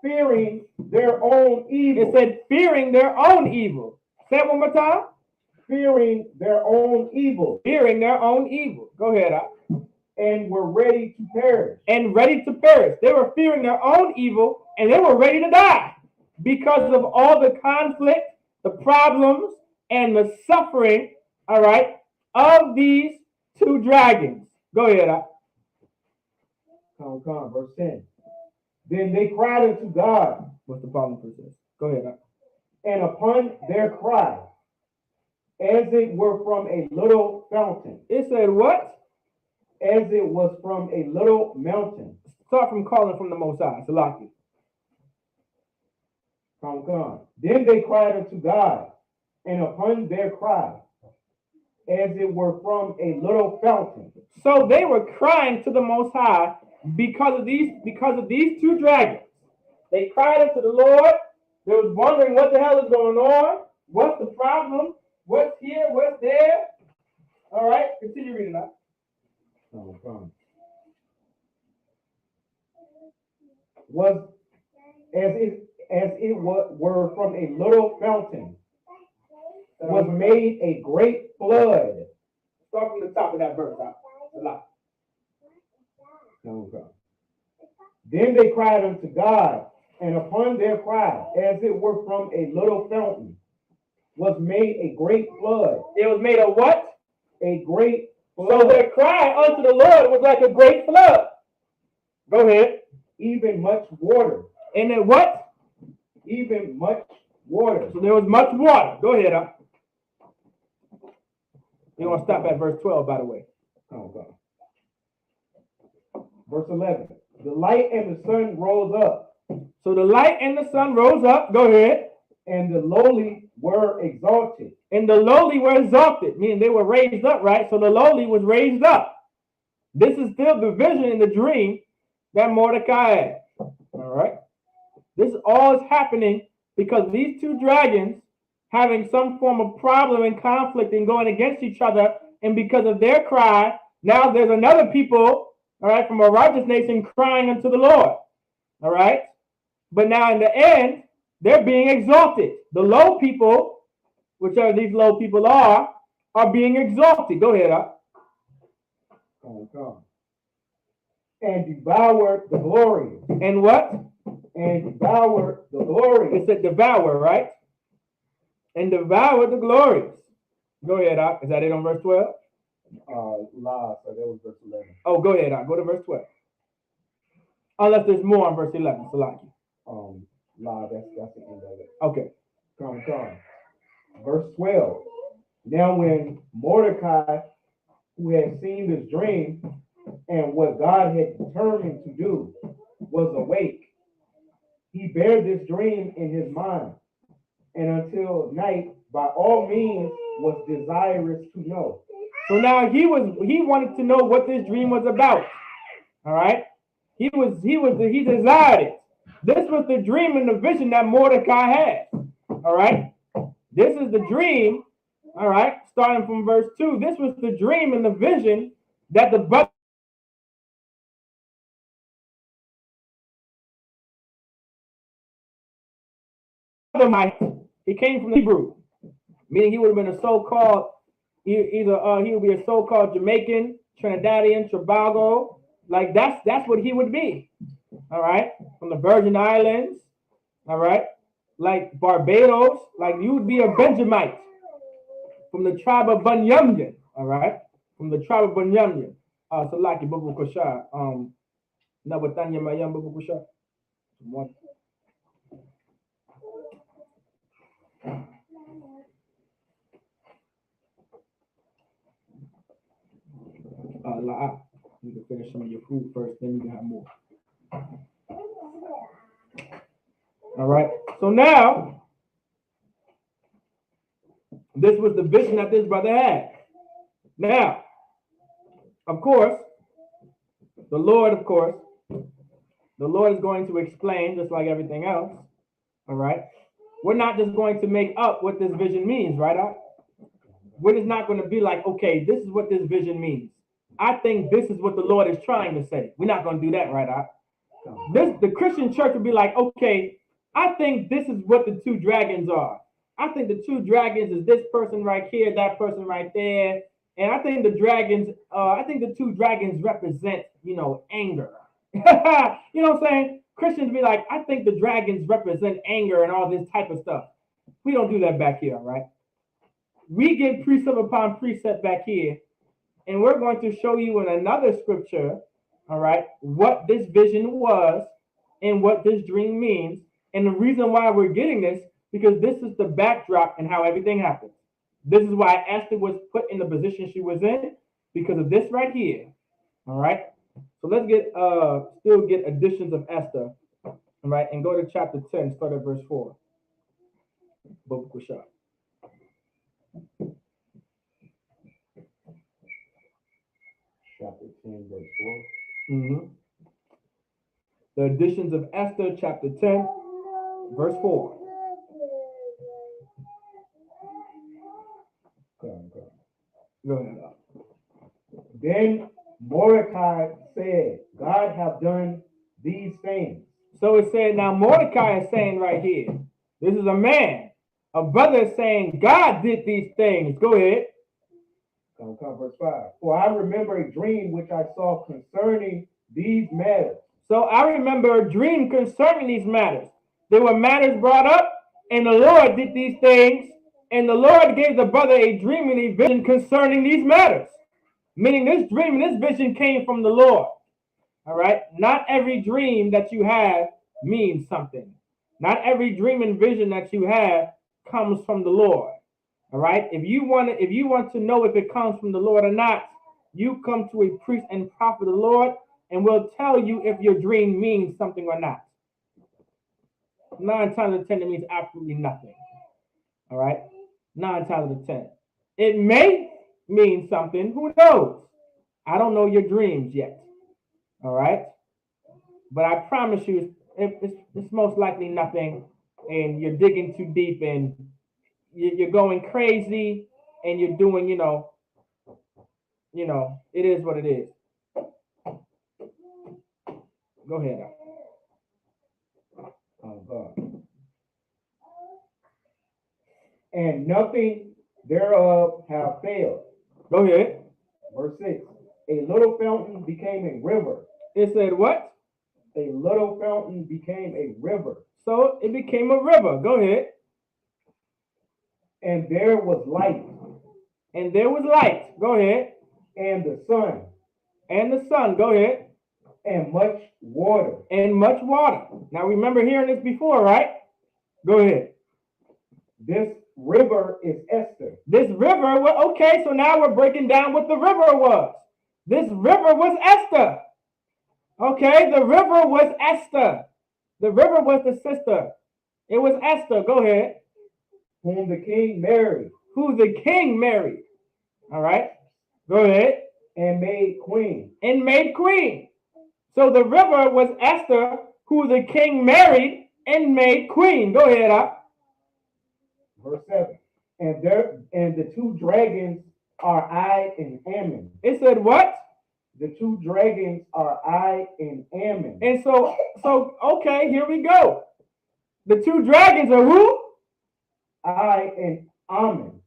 fearing their own evil. It said fearing their own evil. Say it one more time. Fearing their own evil. Fearing their own evil. Go ahead, and were ready to perish. And ready to perish. They were fearing their own evil, and they were ready to die because of all the conflict, the problems, and the suffering, all right, of these two dragons. Go ahead. Come, verse 10. Then they cried unto God. What's the problem for this? Go ahead. And upon their cry, as it were from a little fountain. It said what? As it was from a little mountain. Start from calling from the Most High. Salaki. Come. Then they cried unto God, and upon their cry, as it were from a little fountain. So they were crying to the Most High because of these two dragons. They cried unto the Lord. They was wondering what the hell is going on. What's the problem? What's here? What's there? All right, continue reading that. Was as it were from a little fountain, was made a great flood. Start from the top of that verse. Then they cried unto God, and upon their cry, as it were from a little fountain, was made a great flood. It was made a what? A great flood. So their cry unto the Lord was like a great flood. Go ahead. Even much water. And then what? Even much water. So there was much water. Go ahead. You're going to stop at verse 12, by the way. Verse 11. The light and the sun rose up. So the light and the sun rose up. Go ahead. And the lowly were exalted. And the lowly were exalted, meaning they were raised up, right? So the lowly was raised up. This is still the vision in the dream that Mordecai had. All right. This all is happening because these two dragons having some form of problem and conflict and going against each other, and because of their cry, now there's another people, all right, from a righteous nation crying unto the Lord. All right. But now in the end, they're being exalted. The low people, whichever these low people are being exalted. Go ahead, Come. And devour the glory. And what? And devour the glory. It said devour, right? And devour the glories. Go ahead, Is that it on verse 12? So that was verse 11. Oh, go ahead, Go to verse 12. Unless there's more on verse 11, Salaki. That's the end of it. Okay. Come. Verse 12. Now when Mordecai, who had seen this dream and what God had determined to do, was awake, he bare this dream in his mind, and until night by all means was desirous to know. So now he wanted to know what this dream was about. All right. He desired it. This was the dream and the vision that Mordecai had. All right. This is the dream. All right. Starting from verse 2. This was the dream and the vision that the brother he came from Hebrew, meaning he would have been a so-called he would be a so-called Jamaican, Trinidadian, Tobago. Like that's what he would be. All right. From the Virgin Islands. All right. Like Barbados. Like you would be a Benjamite from the tribe of Bunyamyan. All right. From the tribe of Bunyamyan. Salaki Bubu Kusha. Nabatanya Mayam Bubu Kusha. You can finish some of your food first, then you can have more. All right. So now, this was the vision that this brother had. Now, of course, the Lord is going to explain, just like everything else. All right. We're not just going to make up what this vision means, right? We're just not going to be like, okay, this is what this vision means. I think this is what the Lord is trying to say. We're not going to do that, right? The Christian church would be like, okay, I think this is what the two dragons are. I think the two dragons is this person right here, that person right there, and I think the dragons, I think the two dragons represent, anger. You know what I'm saying? Christians be like, I think the dragons represent anger and all this type of stuff. We don't do that back here, right? We get precept upon precept back here, and we're going to show you in another scripture, all right, what this vision was and what this dream means. And the reason why we're getting this, because this is the backdrop and how everything happened. This is why Esther was put in the position she was in, because of this right here. All right. So let's still get editions of Esther, all right, and go to chapter 10, start at verse 4. Biblical shot. Chapter 10, verse 4. Mm-hmm. The editions of Esther, chapter 10, verse 4. Go ahead. Then Mordecai said, God have done these things. So it said, now Mordecai is saying right here, this is a man, a brother is saying, God did these things. Go ahead. Verse 5. For I remember a dream which I saw concerning these matters. So I remember a dream concerning these matters. There were matters brought up, and the Lord did these things, and the Lord gave the brother a dream and a vision concerning these matters. Meaning this dream and this vision came from the Lord. All right? Not every dream that you have means something. Not every dream and vision that you have comes from the Lord. All right? If you want to know if it comes from the Lord or not, you come to a priest and prophet of the Lord, and we'll tell you if your dream means something or not. 9 times out of 10, it means absolutely nothing. All right? 9 times out of 10. It may mean something. Who knows? I don't know your dreams yet. All right? But I promise you, it's most likely nothing, and you're digging too deep, and you're going crazy, and you're doing, it is what it is. Go ahead. And nothing thereof have failed. Go ahead. Verse 6. A little fountain became a river. It said what? A little fountain became a river. So it became a river. Go ahead. And there was light. And there was light. Go ahead. And the sun. And the sun. Go ahead. And much water. And much water. Now remember hearing this before, right? Go ahead. This river is Esther. This river, okay, so now we're breaking down what the river was. This river was Esther. Okay, the river was Esther. The river was the sister. It was Esther. Go ahead. Whom the king married. Who the king married. All right. Go ahead. And made queen. And made queen. So the river was Esther, who the king married and made queen. Go ahead, up. Verse 7. And the two dragons are I and Ammon. It said what? The two dragons are I and Ammon. And so okay, here we go. The two dragons are who? I and Ammon.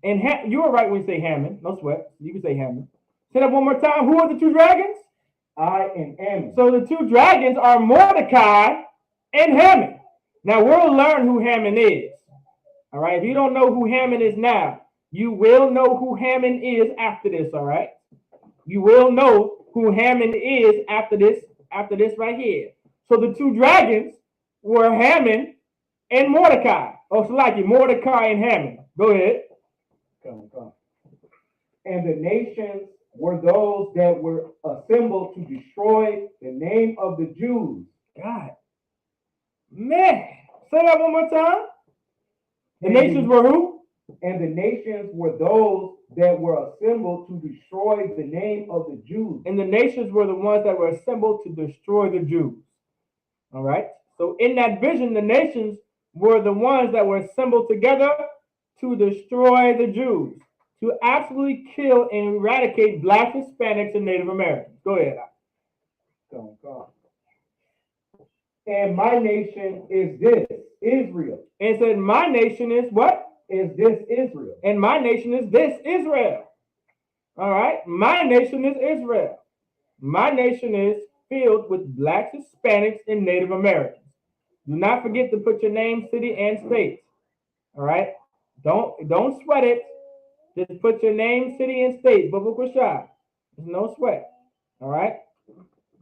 And you were right when you say Hammond. No sweat. You can say Hammond. Say that one more time. Who are the two dragons? I and Ammon. So the two dragons are Mordecai and Hammond. Now we'll learn who Hammond is. All right. If you don't know who Hammond is now, you will know who Hammond is after this. All right. You will know who Hammond is after this right here. So the two dragons were Hammond and Mordecai. Oh, so like Mordecai and Hammond. Go ahead. Come. And the nations were those that were assembled to destroy the name of the Jews. God. Man. Say that one more time. The nations were who? And the nations were those that were assembled to destroy the name of the Jews. And the nations were the ones that were assembled to destroy the Jews. All right. So in that vision, the nations were the ones that were assembled together to destroy the Jews, to absolutely kill and eradicate Black, Hispanics, and Native Americans. Go ahead. Come. And my nation is this, Israel. And it said, my nation is what? Is this Israel. And my nation is this, Israel. All right? My nation is Israel. My nation is filled with blacks, Hispanics, and Native Americans. Do not forget to put your name, city, and state. All right? Don't sweat it. Just put your name, city, and state. Bubba Kwashai. There's no sweat. All right?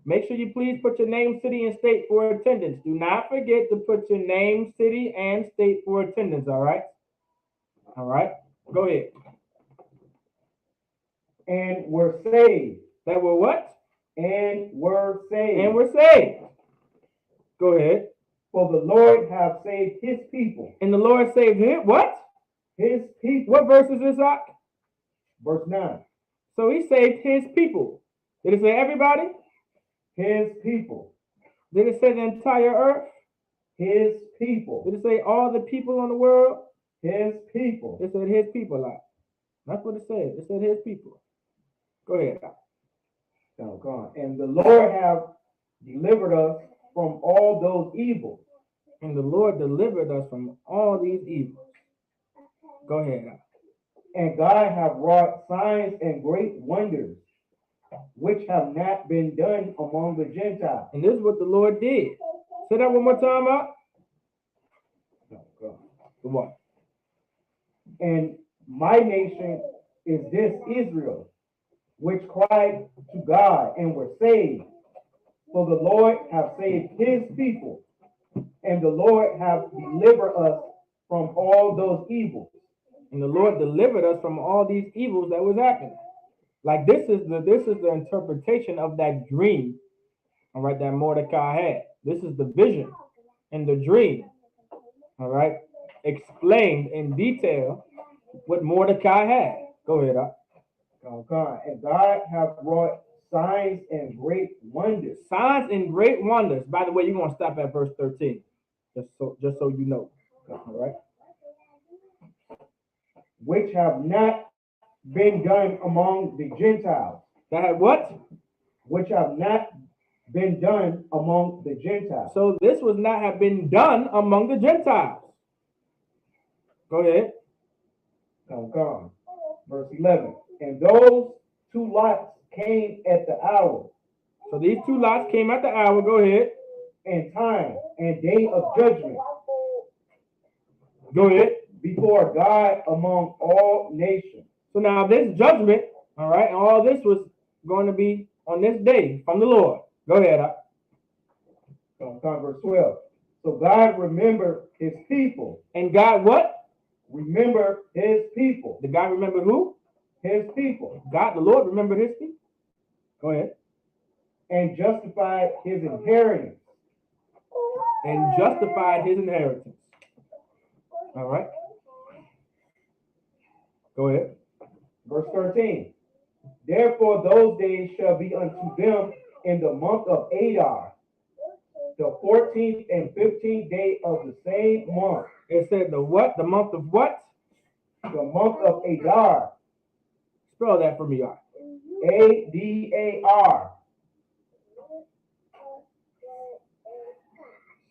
Make sure you please put your name, city, and state for attendance. Do not forget to put your name, city, and state for attendance. All right? All right? Go ahead. And were saved. That were what? And were saved. And were saved. Go ahead. For the Lord have saved his people. And the Lord saved him. What? His people. What verse is this, Zach? Verse 9. So he saved his people. Did it say everybody? His people. Did it say the entire earth? His people. Did it say all the people on the world? His people. It said his people, like. That's what it said. It said his people. Go ahead. Oh, God. And the Lord have delivered us from all those evils. And the Lord delivered us from all these evils. Go ahead. And God have wrought signs and great wonders, which have not been done among the Gentiles. And this is what the Lord did. Say that one more time, up. Oh, God. Come on. And my nation is this Israel, which cried to God and were saved. For the Lord have saved his people, and the Lord have delivered us from all those evils. And the Lord delivered us from all these evils that was happening. Like this is the interpretation of that dream, all right, that Mordecai had. This is the vision and the dream, all right, explained in detail what Mordecai had. Go ahead, Oh, God. And God have wrought signs and great wonders. Signs and great wonders. By the way, you're gonna stop at verse 13, just so you know, all right. Which have not been done among the Gentiles. That had what? Which have not been done among the Gentiles. So this was not have been done among the Gentiles. Go ahead. Oh, God. Verse 11. And those two lots came at the hour. So these two lots came at the hour. Go ahead. And time and day of judgment. Go ahead. Before God among all nations. So now this judgment, all right, and all this was going to be on this day from the Lord. Go ahead. Verse 12. So God remembered his people. And God what? Remember his people. Did God remember who? His people. God, the Lord, remembered his people. Go ahead. And justified his inheritance. And justified his inheritance. All right. Go ahead. Verse 13. Therefore those days shall be unto them in the month of Adar, the 14th and 15th day of the same month. It said the what? The month of what? The month of Adar. Spell that for me, y'all. A-D-A-R.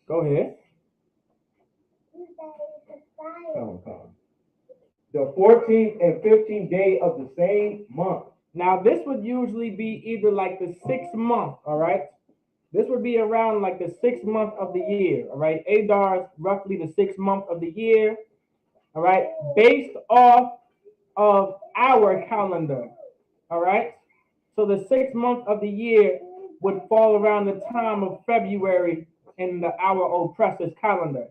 Go ahead. The 14th and 15th day of the same month. Now, this would usually be either like the 6th month, all right? This would be around like the 6th month of the year, all right? Adar is roughly the 6th month of the year, all right? Based off of our calendar, all right? So the 6th month of the year would fall around the time of February in our oppressor's calendar,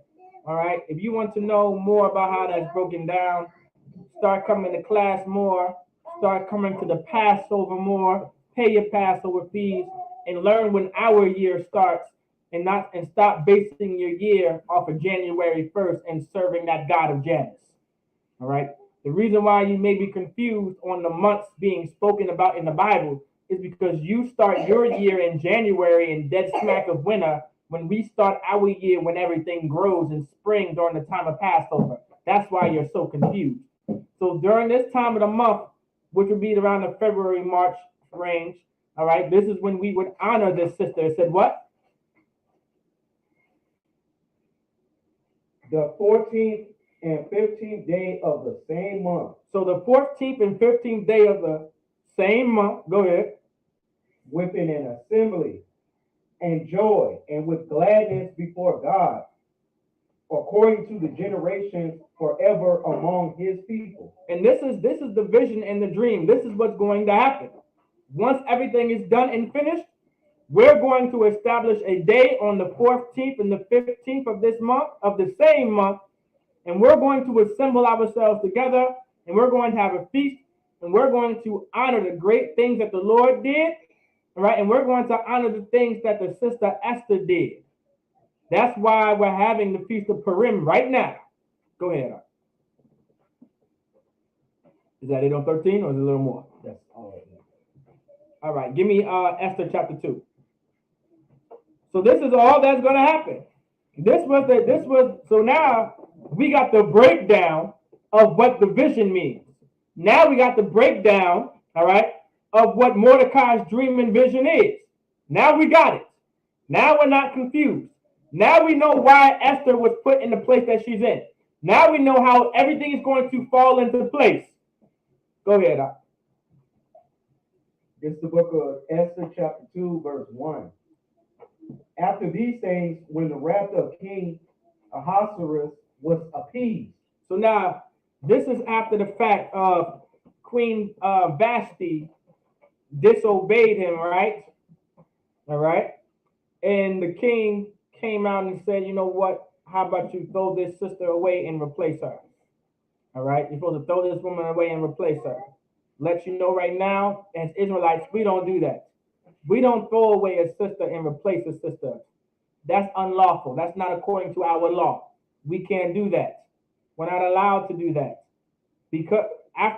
all right? If you want to know more about how that's broken down, start coming to class more, start coming to the Passover more, pay your Passover fees, and learn when our year starts, and stop basing your year off of January 1st and serving that God of Janus. All right. The reason why you may be confused on the months being spoken about in the Bible is because you start your year in January in dead smack of winter, when we start our year when everything grows in spring during the time of Passover. That's why you're so confused. So during this time of the month, which would be around the February, March range, all right, this is when we would honor this sister. It said what? the 14th and 15th day of the same month. So the 14th and 15th day of the same month, go ahead. Within an assembly and joy and with gladness before God, according to the generations forever among his people. And this is the vision and the dream. This is what's going to happen. Once everything is done and finished, we're going to establish a day on the 14th and the 15th of this month, of the same month, and we're going to assemble ourselves together, and we're going to have a feast, and we're going to honor the great things that the Lord did, right? And we're going to honor the things that the sister Esther did. That's why we're having the Feast of Purim right now. Go ahead. Is that it on 13 or is it a little more? That's all right. All right, give me Esther chapter 2. So this is all that's going to happen. So now we got the breakdown of what the vision means. Now we got the breakdown, all right, of what Mordecai's dream and vision is. Now we got it. Now we're not confused. Now we know why Esther was put in the place that she's in. Now we know how everything is going to fall into place. Go ahead. It's the book of Esther chapter 2, verse 1. After these things, when the wrath of King Ahasuerus was appeased. So now, this is after the fact of Queen Vashti disobeyed him, right? All right. And the king came out and said, you know what? How about you throw this sister away and replace her? All right. You're supposed to throw this woman away and replace her. Let you know right now, as Israelites, we don't do that. We don't throw away a sister and replace a sister. That's unlawful. That's not according to our law. We can't do that. We're not allowed to do that. Because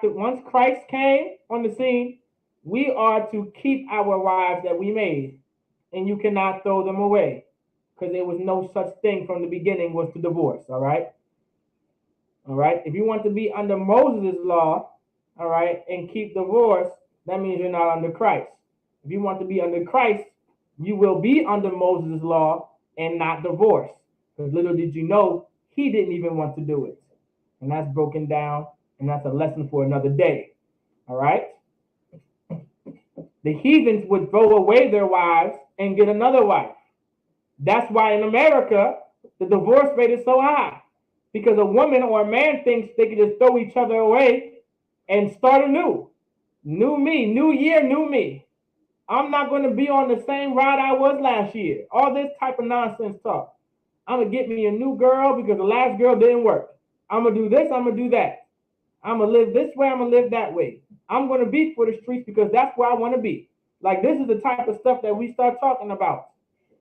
once Christ came on the scene, we are to keep our wives that we made. And you cannot throw them away. Because there was no such thing from the beginning was to divorce. All right? All right? If you want to be under Moses' law, all right, and keep divorce, that means you're not under Christ. If you want to be under Christ, you will be under Moses' law and not divorce. Because little did you know, he didn't even want to do it. And that's broken down, and that's a lesson for another day. All right? The heathens would throw away their wives and get another wife. That's why in America, the divorce rate is so high. Because a woman or a man thinks they can just throw each other away and start anew. New me, new year, new me. I'm not going to be on the same ride I was last year. All this type of nonsense talk. I'm going to get me a new girl because the last girl didn't work. I'm going to do this, I'm going to do that. I'm going to live this way, I'm going to live that way. I'm going to be for the streets because that's where I want to be. Like, this is the type of stuff that we start talking about.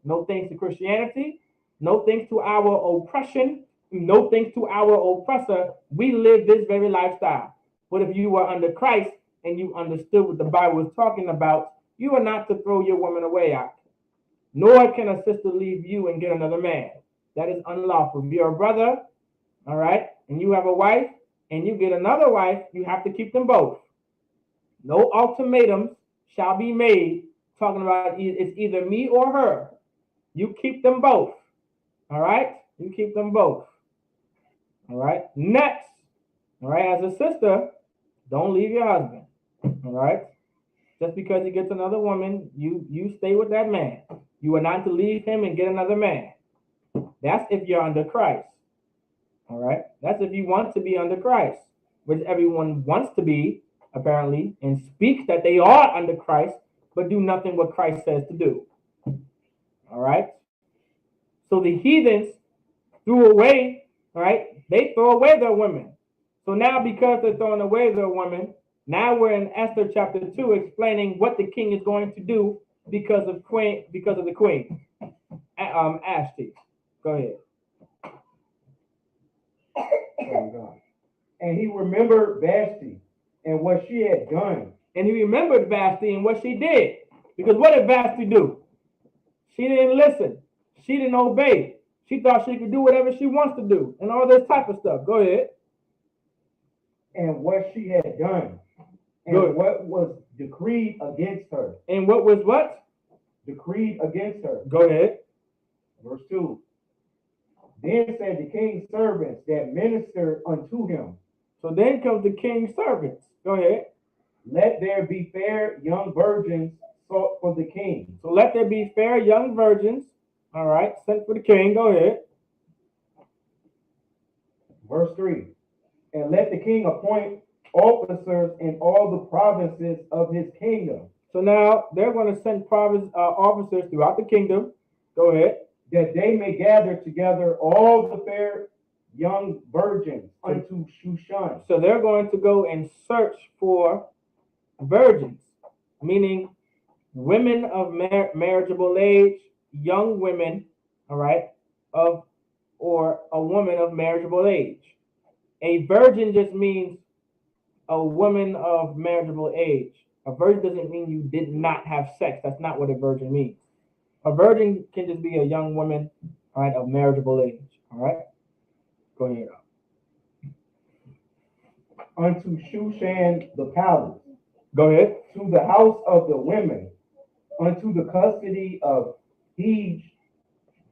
No thanks to Christianity. No thanks to our oppression. No thanks to our oppressor. We live this very lifestyle. But if you were under Christ and you understood what the Bible was talking about, you are not to throw your woman away out. Nor can a sister leave you and get another man. That is unlawful. If you're a brother, all right, and you have a wife, and you get another wife, you have to keep them both. No ultimatums shall be made talking about it's either me or her. You keep them both. All right? You keep them both. All right? Next, all right, as a sister, don't leave your husband. All right? Just because he gets another woman, you stay with that man. You are not to leave him and get another man. That's if you're under Christ. All right? That's if you want to be under Christ, which everyone wants to be, apparently, and speaks that they are under Christ, but do nothing what Christ says to do. All right? So the heathens threw away, all right? They throw away their women. So now because they're throwing away their women, now we're in Esther chapter 2 explaining what the king is going to do because of the queen. Ashti. Go ahead. And he remembered Vashti and what she had done. And he remembered Vashti and what she did. Because what did Vashti do? She didn't listen. She didn't obey. She thought she could do whatever she wants to do and all this type of stuff. Go ahead. And what she had done. And what was decreed against her. And what was what? Decreed against her. Go ahead. Verse 2. Then said the king's servants that ministered unto him, So then comes the king's servants. Go ahead. let there be fair young virgins sought for the king. So let there be fair young virgins. All right, sent for the king. Go ahead. Verse 3. And let the king appoint officers in all the provinces of his kingdom, So now they're going to send officers throughout the kingdom. Go ahead. that they may gather together all the fair young virgins unto Shushan. So they're going to go and search for virgins, meaning women of marriageable age, young women, all right, or a woman of marriageable age. A virgin just means a woman of marriageable age. A virgin doesn't mean you did not have sex. That's not what a virgin means. A virgin can just be a young woman, all right, of marriageable age. All right, go ahead. Unto Shushan the palace, Go ahead. to the house of the women, unto the custody of Hej,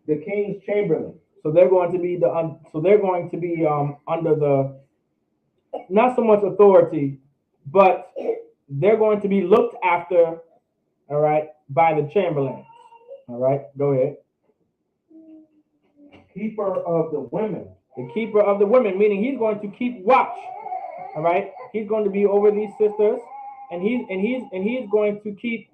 the king's chamberlain. So they're going to be under the, not so much authority, but they're going to be looked after, all right, by the chamberlain. All right, go ahead. Keeper of the women. The keeper of the women, meaning he's going to keep watch. All right, he's going to be over these sisters, and he's going to keep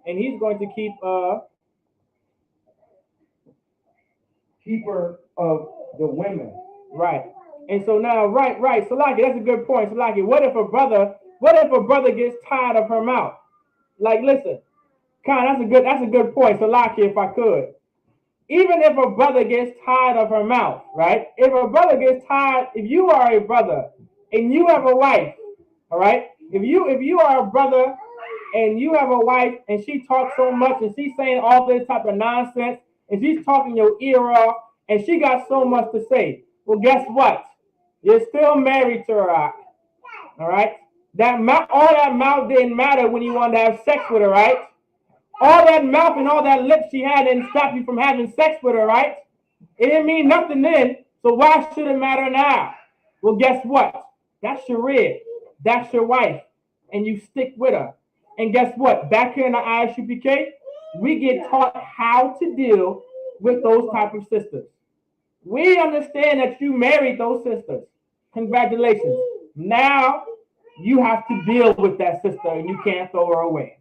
Keeper of the women. right. And so now, right. So like that's a good point. So like, what if a brother gets tired of her mouth? Like, listen, that's a good point. So like, if I could, even if a brother gets tired of her mouth, right? If a brother gets tired, if you are a brother and you have a wife, all right? If you are a brother and you have a wife and she talks so much and she's saying all this type of nonsense and she's talking your ear off and she got so much to say, well, guess what? You're still married to her, all right? All that mouth didn't matter when you wanted to have sex with her, right? All that mouth and all that lips she had didn't stop you from having sex with her, right? It didn't mean nothing then, so why should it matter now? Well, guess what? That's your rib. That's your wife. And you stick with her. And guess what? Back here in the ISUPK, we get taught how to deal with those type of sisters. We understand that you married those sisters. Congratulations. Now you have to deal with that sister and you can't throw her away.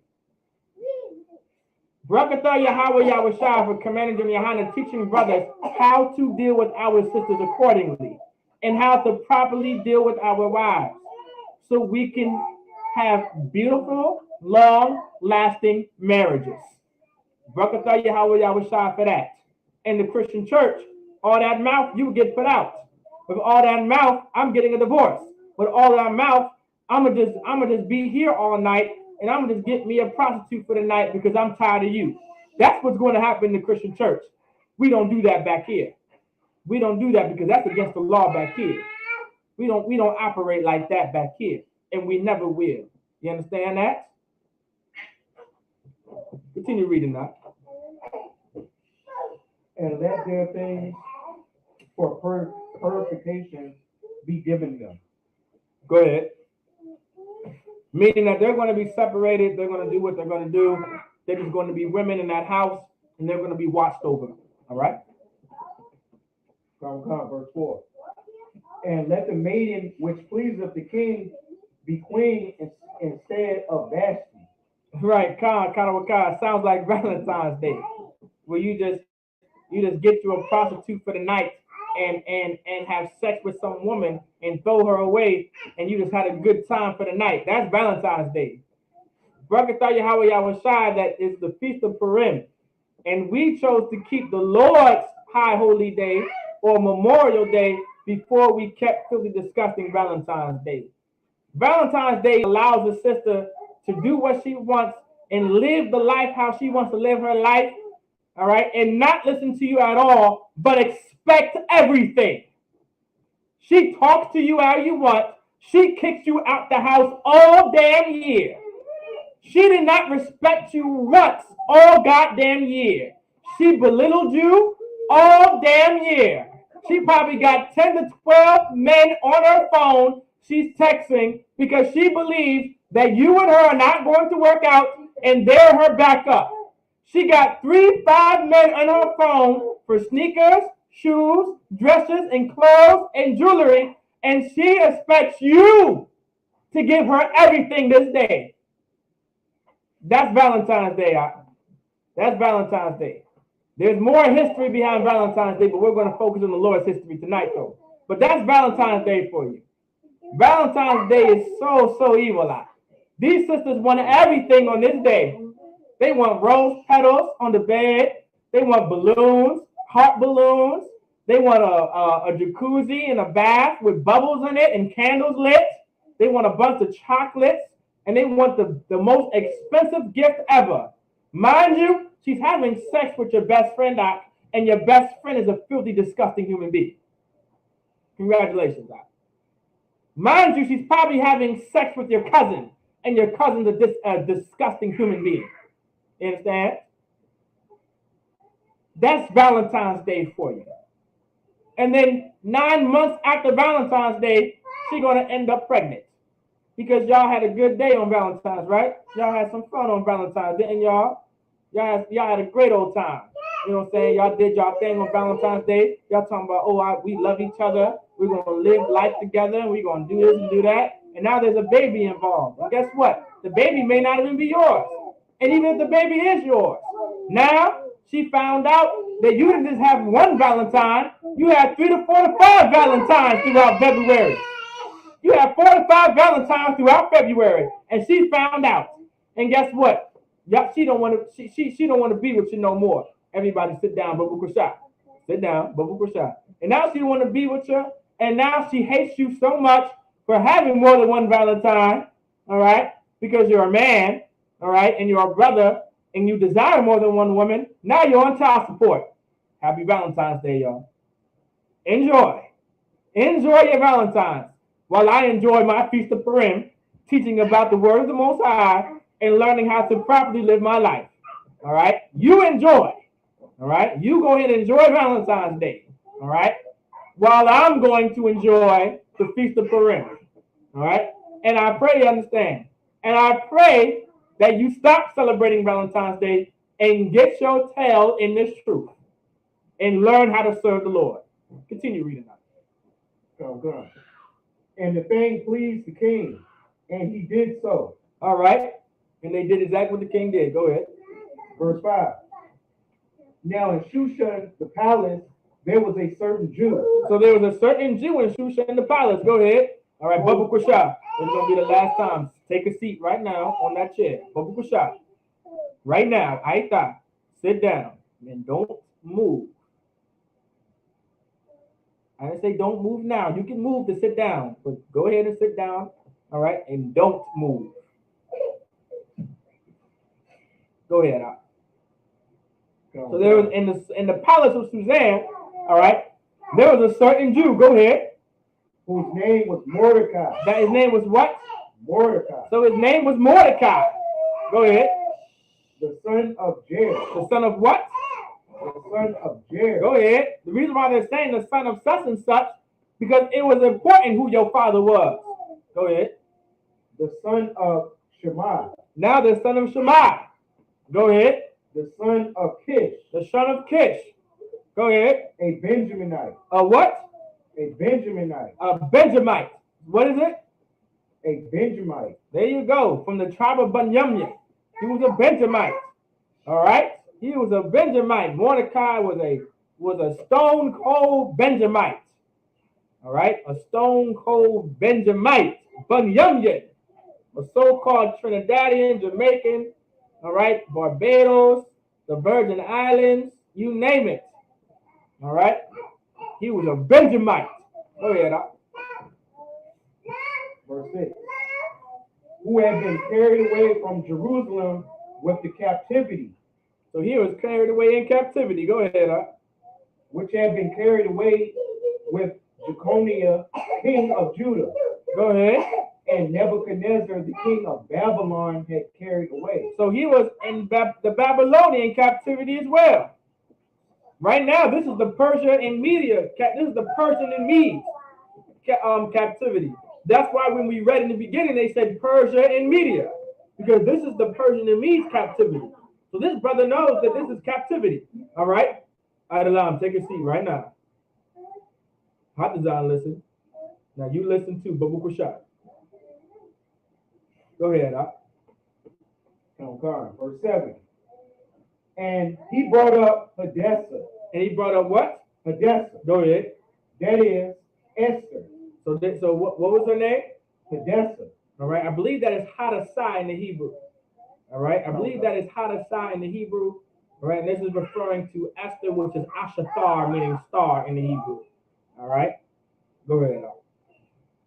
Brakatha Yahweh Yahweh Shah for Commander Yohana teaching brothers how to deal with our sisters accordingly and how to properly deal with our wives so we can have beautiful, long-lasting marriages. Brakatha Yahweh Yahweh Shah for that. In the Christian church, all that mouth, you get put out. With all that mouth, I'm getting a divorce. With all that mouth, I'm gonna just be here all night and I'm gonna just get me a prostitute for the night because I'm tired of you. That's what's going to happen in the Christian church. We don't do that back here. We don't do that because that's against the law back here. We don't operate like that back here, and we never will. You understand that? Continue reading that. And let their things for purification be given them. Go ahead. Meaning that they're going to be separated. They're going to do what they're going to do. They're just going to be women in that house, and they're going to be watched over. All right? Verse 4. And let the maiden which pleaseth the king be queen instead of Vashti. Right, Khan. Sounds like Valentine's Day, where you just get you a prostitute for the night and have sex with some woman and throw her away, and you just had a good time for the night. That's Valentine's Day. Brakatha Yahweh Yahweh Shai, that is the Feast of Purim. And we chose to keep the Lord's High Holy Day or Memorial Day before we kept filthy disgusting Valentine's Day. Valentine's Day allows a sister to do what she wants and live the life how she wants to live her life, all right, and not listen to you at all, but expect everything. She talks to you how you want. She kicks you out the house all damn year. She did not respect you once all goddamn year. She belittled you all damn year. She probably got 10 to 12 men on her phone she's texting because she believes that you and her are not going to work out and they're her backup. She got 3-5 men on her phone for sneakers, shoes, dresses, and clothes and jewelry, and she expects you to give her everything this day. That's Valentine's Day. That's Valentine's Day. There's more history behind Valentine's Day, but we're going to focus on the Lord's history tonight, though. But that's Valentine's Day for you. Valentine's Day is so evil. These sisters want everything on this day. They want rose petals on the bed. They want balloons, heart balloons. They want a jacuzzi and a bath with bubbles in it and candles lit. They want a bunch of chocolates. And they want the most expensive gift ever. Mind you, she's having sex with your best friend, Doc, and your best friend is a filthy, disgusting human being. Congratulations, Doc. Mind you, she's probably having sex with your cousin, and your cousin's a disgusting human being. You understand? That's Valentine's Day for you. And then 9 months after Valentine's Day, she's going to end up pregnant. Because y'all had a good day on Valentine's, right? Y'all had some fun on Valentine's, didn't y'all? Y'all had a great old time. You know what I'm saying? Y'all did y'all thing on Valentine's Day. Y'all talking about, we love each other. We're going to live life together. We're going to do this and do that. And now there's a baby involved. And guess what? The baby may not even be yours. And even if the baby is yours, now she found out that you didn't just have one Valentine. You had 3 to 4 to 5 Valentines throughout February. You have 4 to 5 Valentines throughout February, and she found out. And guess what? She don't want to. She don't want to be with you no more. Everybody, sit down, Babu Kusha. Sit down, Babu Kusha. And now she want to be with you, and now she hates you so much for having more than one Valentine. All right, because you're a man. All right, and you're a brother, and you desire more than one woman. Now you're on child support. Happy Valentine's Day, y'all. Enjoy your Valentines. While I enjoy my Feast of Purim, teaching about the word of the Most High and learning how to properly live my life. All right? You enjoy. All right? You go ahead and enjoy Valentine's Day. All right? While I'm going to enjoy the Feast of Purim. All right? And I pray you understand. And I pray that you stop celebrating Valentine's Day and get your tail in this truth and learn how to serve the Lord. Continue reading that. Oh, God. And the thing pleased the king, and he did so. All right. And they did exactly what the king did. Go ahead. Verse 5. Now in Shushan, the palace, there was a certain Jew. So there was a certain Jew in Shushan, the palace. Go ahead. All right, Baba Kusha. It's going to be the last time. Take a seat right now on that chair. Baba Kusha. Right now. Aita. Sit down. And don't move. I didn't say don't move now. You can move to sit down, but go ahead and sit down, all right, and don't move. Go ahead. So there was in the palace of Suzanne, all right, there was a certain Jew. Go ahead. Whose name was Mordecai. That his name was what? Mordecai. So his name was Mordecai. Go ahead. The son of Jair. The son of what? The son of Jair. Go ahead. The reason why they're saying the son of such and such, because it was important who your father was. Go ahead. The son of Shammai. Now the son of Shammai. Go ahead. The son of Kish. The son of Kish. Go ahead. A Benjaminite. A what? A Benjaminite. A Benjamite. What is it? A Benjamite. There you go. From the tribe of Benjamin. He was a Benjamite. All right? He was a Benjamite. Mordecai was a stone cold Benjamite. All right? A stone cold Benjamite. Benjamin. A so-called Trinidadian, Jamaican, all right? Barbados, the Virgin Islands, you name it. All right? He was a Benjamite. Go ahead, Verse 6. Who had been carried away from Jerusalem with the captivity. So he was carried away in captivity. Go ahead, Which had been carried away with Jeconiah, king of Judah. Go ahead. And Nebuchadnezzar, the king of Babylon, had carried away. So he was in the Babylonian captivity as well. Right now, this is the Persia and Media. This is the Persian and Medes captivity. That's why when we read in the beginning, they said Persia and Media, because this is the Persian and Medes captivity. So this brother knows that this is captivity. All right? Adelam, take a seat right now. Hot design, listen. Now you listen too, Babu Kushak. Go ahead, Verse 7. And he brought up Hadassah. And he brought up what? Hadassah. Go ahead. That is Esther. So what was her name? Hadassah. All right. I believe that is Hadassah in the Hebrew. All right. I believe that is Hadassah in the Hebrew. All right. And this is referring to Esther, which is Ashathar, meaning star in the Hebrew. All right. Go ahead.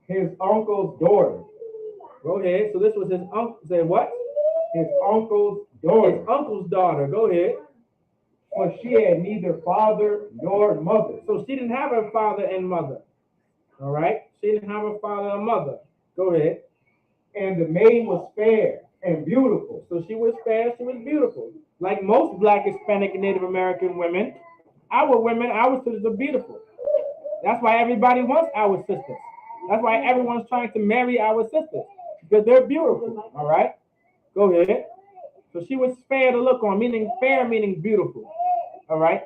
His uncle's daughter. Go ahead. So this was his uncle. Say what? His uncle's daughter. His uncle's daughter. Go ahead. For she had neither father nor mother. So she didn't have her father and mother. All right. She didn't have her father and mother. Go ahead. And the maid was fair and beautiful. So she was fair. She was beautiful. Like most Black, Hispanic, and Native American women, our sisters are beautiful. That's why everybody wants our sisters. That's why everyone's trying to marry our sisters, because they're beautiful. All right. Go ahead. So she was fair to look on, meaning fair, meaning beautiful. All right.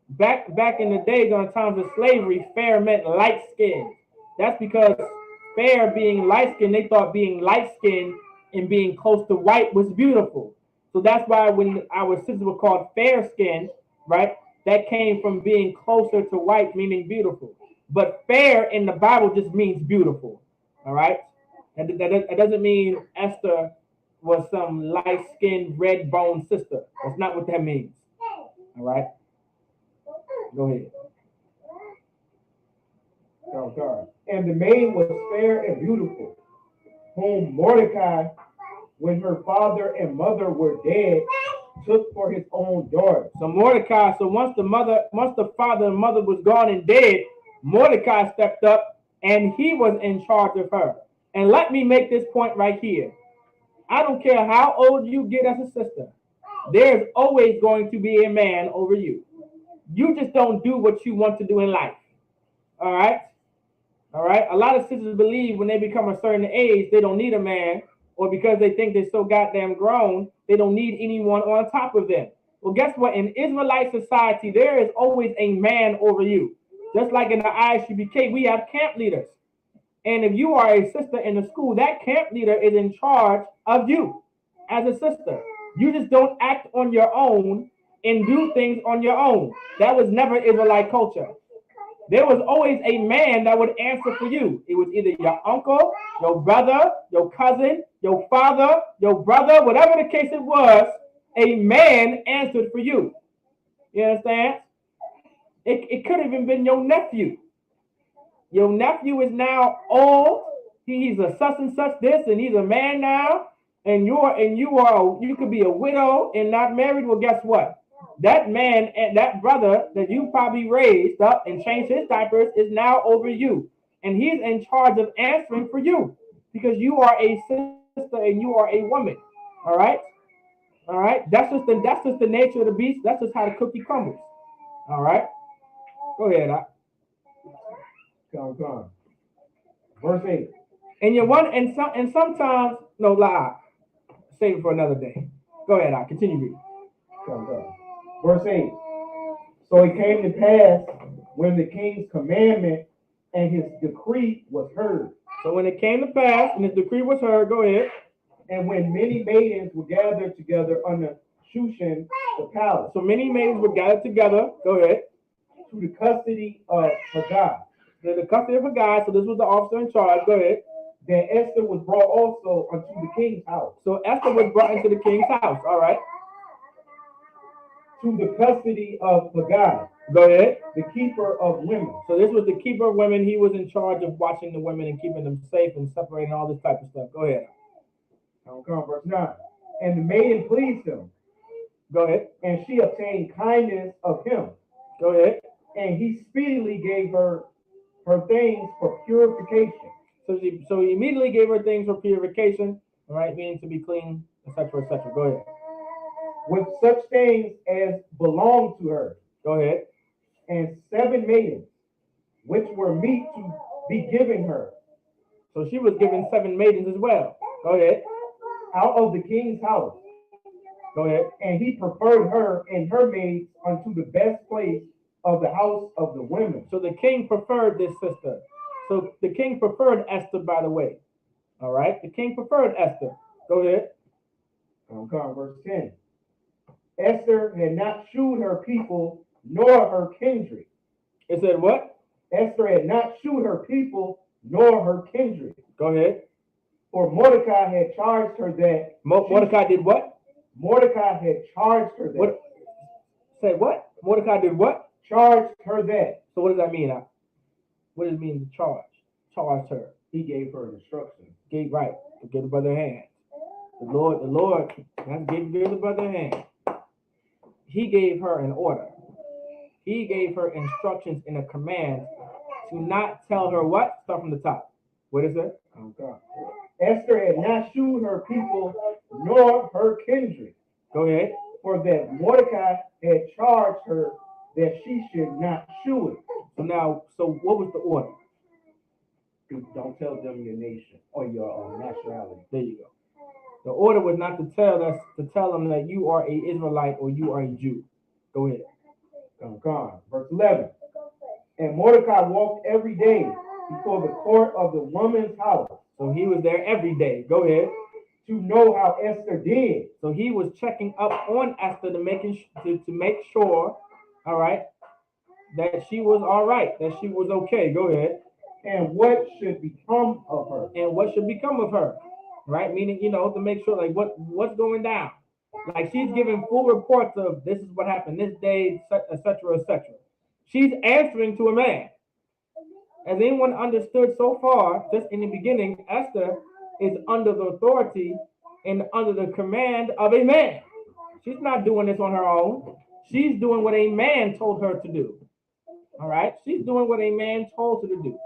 Back in the days, on times of slavery, fair meant light skin. That's because fair being light skinned, they thought being light skinned and being close to white was beautiful. So that's why when our sisters were called fair skinned, right, that came from being closer to white, meaning beautiful. But fair in the Bible just means beautiful. All right. And that doesn't mean Esther was some light skinned, red bone sister. That's not what that means. All right. Go ahead. And the maid was fair and beautiful, whom Mordecai, when her father and mother were dead, took for his own daughter. So Mordecai, once the father and mother was gone and dead, Mordecai stepped up and he was in charge of her. And let me make this point right here. I don't care how old you get as a sister, there's always going to be a man over you. You just don't do what you want to do in life. All right? All right? A lot of sisters believe when they become a certain age, they don't need a man, or because they think they're so goddamn grown, they don't need anyone on top of them. Well, guess what? In Israelite society, there is always a man over you. Just like in the ISUPK, we have camp leaders. And if you are a sister in the school, that camp leader is in charge of you as a sister. You just don't act on your own and do things on your own. That was never Israelite culture. There was always a man that would answer for you. It was either your uncle, your brother, your cousin, your father, your brother, whatever the case it was, a man answered for you. You understand? It could have even been your nephew. Your nephew is now old. He's a such and such this, and he's a man now. And you could be a widow and not married. Well, guess what? That man and that brother that you probably raised up and changed his diapers is now over you, and he's in charge of answering for you because you are a sister and you are a woman. All right, all right. That's just the nature of the beast. That's just how the cookie crumbles. All right. Go ahead. Verse 8. And sometimes no lie. Save it for another day. Go ahead. I continue reading. Verse 8. So it came to pass when the king's commandment and his decree was heard. So when it came to pass and his decree was heard, go ahead. And when many maidens were gathered together under Shushan the palace. So many maidens were gathered together. Go ahead. To the custody of Haggai. The custody of Haggai. So this was the officer in charge. Go ahead. Then Esther was brought also unto the king's house. So Esther was brought into the king's house. All right. To the custody of Haggai. Go ahead. The keeper of women. So this was the keeper of women. He was in charge of watching the women and keeping them safe and separating all this type of stuff. Go ahead. Verse 9. And the maiden pleased him. Go ahead. And she obtained kindness of him. Go ahead. And he speedily gave her things for purification. So he immediately gave her things for purification, all right, meaning to be clean, etc., etc. Go ahead. With such things as belonged to her. Go ahead. and 7 maidens, which were meet to be given her. So she was given 7 maidens as well. Go ahead. Out of the king's house. Go ahead. And he preferred her and her maids unto the best place of the house of the women. So the king preferred this sister. So the king preferred Esther, by the way. All right. The king preferred Esther. Go ahead. Verse 10. Esther had not shewed her people nor her kindred. It said what? Esther had not shewed her people nor her kindred. Go ahead. For Mordecai had charged her that. Mordecai did what? Mordecai had charged her that. What? Say what? Mordecai did what? Charged her that. So what does that mean? What does it mean to charge? Charged her. He gave her instructions. Gave right to give the brother hand. The Lord, that's give the brother hand. He gave her an order. He gave her instructions and a command to not tell her what? Start from the top. What is it? Esther had not shewed her people nor her kindred. Go ahead. For that Mordecai had charged her that she should not shew it. So what was the order? Don't tell them your nation or your nationality. There you go. The order was not to tell them that you are a Israelite or you are a Jew. Go ahead. Verse 11. And Mordecai walked every day before the court of the woman's house. So he was there every day. Go ahead. To know how Esther did. So he was checking up on Esther to make sure, all right, that she was all right, that she was okay. Go ahead. And what should become of her. And what should become of her. Right? Meaning, to make sure like what's going down. Like she's giving full reports of this is what happened this day, etc., etc. She's answering to a man. As anyone understood so far, just in the beginning, Esther is under the authority and under the command of a man. She's not doing this on her own. She's doing what a man told her to do. All right? She's doing what a man told her to do.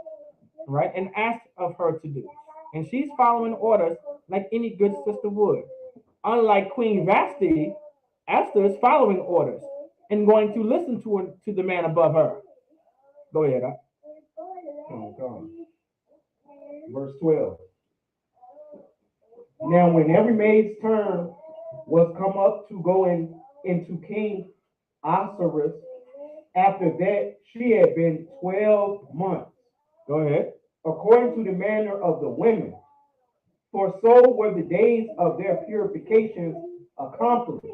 All right? And asked of her to do. And she's following orders like any good sister would. Unlike Queen Vashti, Esther is following orders and going to listen to the man above her. Go ahead. Verse 12. Now when every maid's turn was come up to go into King Ahasuerus, after that she had been 12 months. Go ahead. According to the manner of the women. For so were the days of their purifications accomplished.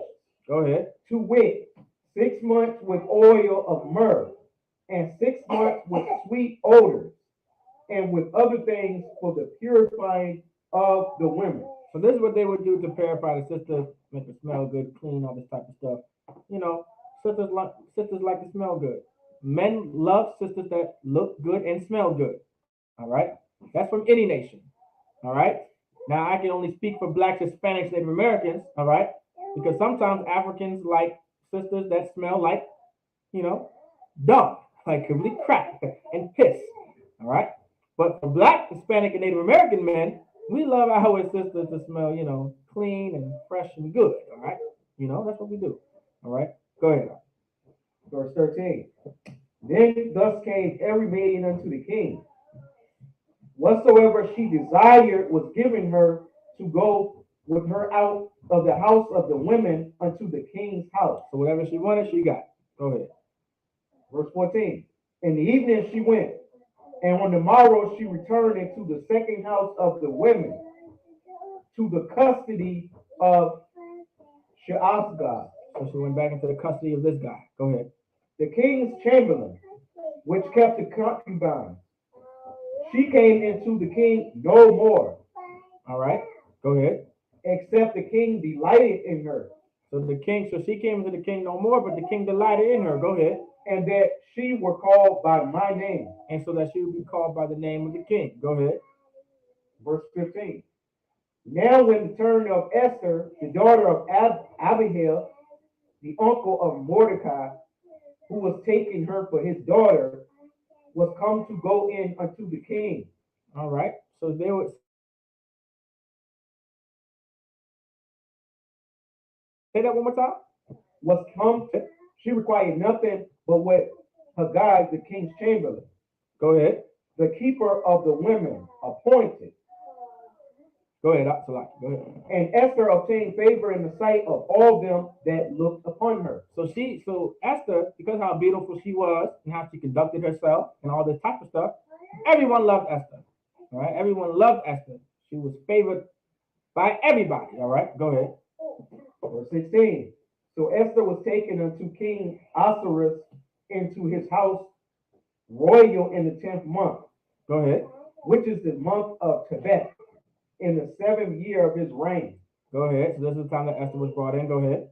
Go ahead. To wit, 6 months with oil of myrrh, and 6 months with sweet odors, and with other things for the purifying of the women. So this is what they would do to purify the sister, make her smell good, clean, all this type of stuff. Sisters like to smell good. Men love sisters that look good and smell good. All right? That's from any nation. All right? Now, I can only speak for Blacks, Hispanics, Native Americans. All right? Because sometimes Africans like sisters that smell like, dung, like complete crap and piss. All right? But for Black, Hispanic, and Native American men, we love our sisters to smell, clean and fresh and good. All right? That's what we do. All right? Go ahead. Verse 13. Then thus came every maiden unto the king. Whatsoever she desired was given her to go with her out of the house of the women unto the king's house. So whatever she wanted, she got. Go ahead. Verse 14. In the evening she went, and on the morrow she returned into the second house of the women, to the custody of Sheasgab. So she went back into the custody of this guy. Go ahead. The king's chamberlain, which kept the concubine. She came into the king no more. All right. Go ahead. Except the king delighted in her. So she came into the king no more, but the king delighted in her. Go ahead. And that she were called by my name. And so that she would be called by the name of the king. Go ahead. Verse 15. Now when the turn of Esther, the daughter of Abihail, the uncle of Mordecai, who was taking her for his daughter, was come to go in unto the king. All right. So they would say that one more time. Was come She required nothing but what Haggai, the king's chamberlain, Go ahead. the keeper of the women, appointed. Go ahead, Salaki. Go ahead. And Esther obtained favor in the sight of all them that looked upon her. So Esther, because how beautiful she was and how she conducted herself and all this type of stuff, everyone loved Esther. All right, everyone loved Esther. She was favored by everybody. All right, go ahead. Verse 16. So Esther was taken unto King Ahasuerus into his house royal in the 10th month. Go ahead. Which is the month of Tebet, in the 7th year of his reign. Go ahead. So this is the time that Esther was brought in. Go ahead.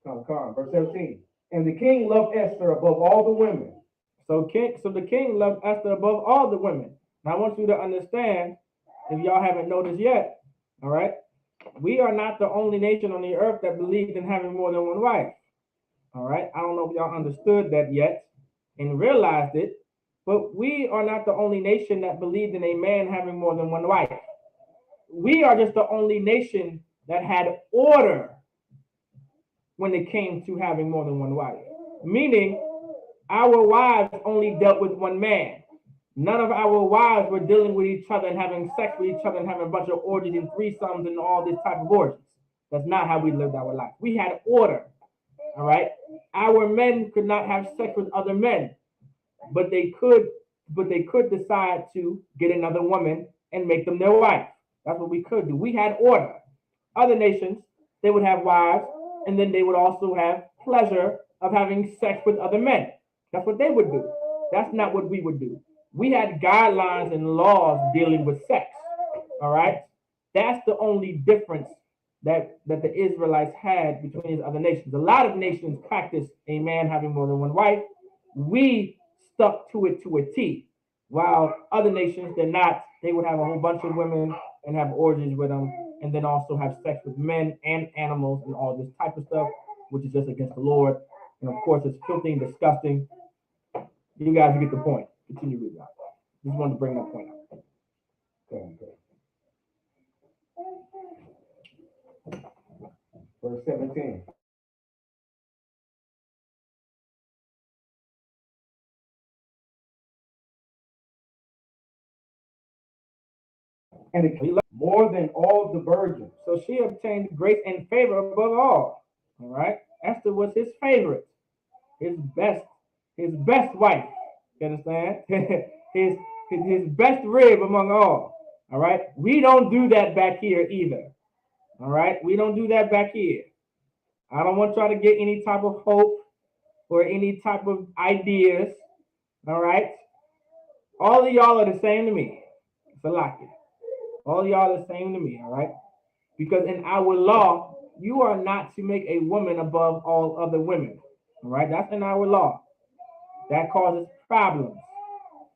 Come. Verse 17. And the king loved Esther above all the women. So the king loved Esther above all the women. Now I want you to understand, if y'all haven't noticed yet, all right, we are not the only nation on the earth that believed in having more than one wife. All right. I don't know if y'all understood that yet and realized it, but we are not the only nation that believed in a man having more than one wife. We are just the only nation that had order when it came to having more than one wife. Meaning, our wives only dealt with one man. None of our wives were dealing with each other and having sex with each other and having a bunch of orgies and threesomes and all this type of orgies. That's not how we lived our life. We had order. All right. Our men could not have sex with other men, but they could decide to get another woman and make them their wife. That's what we could do. We had order. Other nations, they would have wives, and then they would also have pleasure of having sex with other men. That's what they would do. That's not what we would do. We had guidelines and laws dealing with sex. All right? That's the only difference that the Israelites had between these other nations. A lot of nations practiced a man having more than one wife. We stuck to it to a T, while other nations did not. They would have a whole bunch of women and have orgies with them, and then also have sex with men and animals and all this type of stuff, which is just against the Lord. And of course, it's filthy and disgusting. You guys get the point. Continue reading out. Just wanted to bring that point up. Okay. Verse 17. And more than all the virgins. So she obtained grace and favor above all. All right. Esther was his favorite, his best wife. You understand? his best rib among all. All right. We don't do that back here either. All right. We don't do that back here. I don't want y'all to get any type of hope or any type of ideas. All right. All of y'all are the same to me. It's a lot. All of y'all are the same to me. All right. Because in our law, you are not to make a woman above all other women. All right. That's in our law. That causes problems.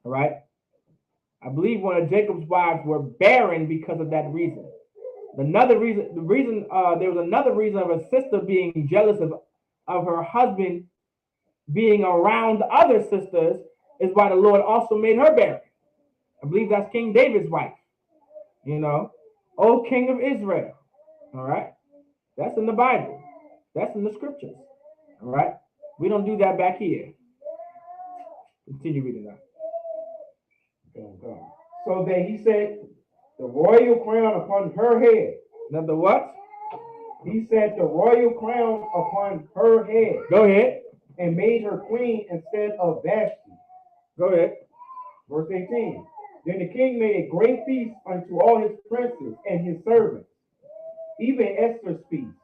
All right. I believe one of Jacob's wives were barren because of that reason. There was another reason of a sister being jealous of her husband being around other sisters is why the Lord also made her barren. I believe that's King David's wife. You know, O King of Israel. All right. That's in the Bible. That's in the scriptures. All right. We don't do that back here. Continue reading that. So that he set the royal crown upon her head. Now the what? He set the royal crown upon her head. Go ahead. And made her queen instead of Vashti. Go ahead. Verse 18. Then the king made a great feast unto all his princes and his servants, even Esther's feast.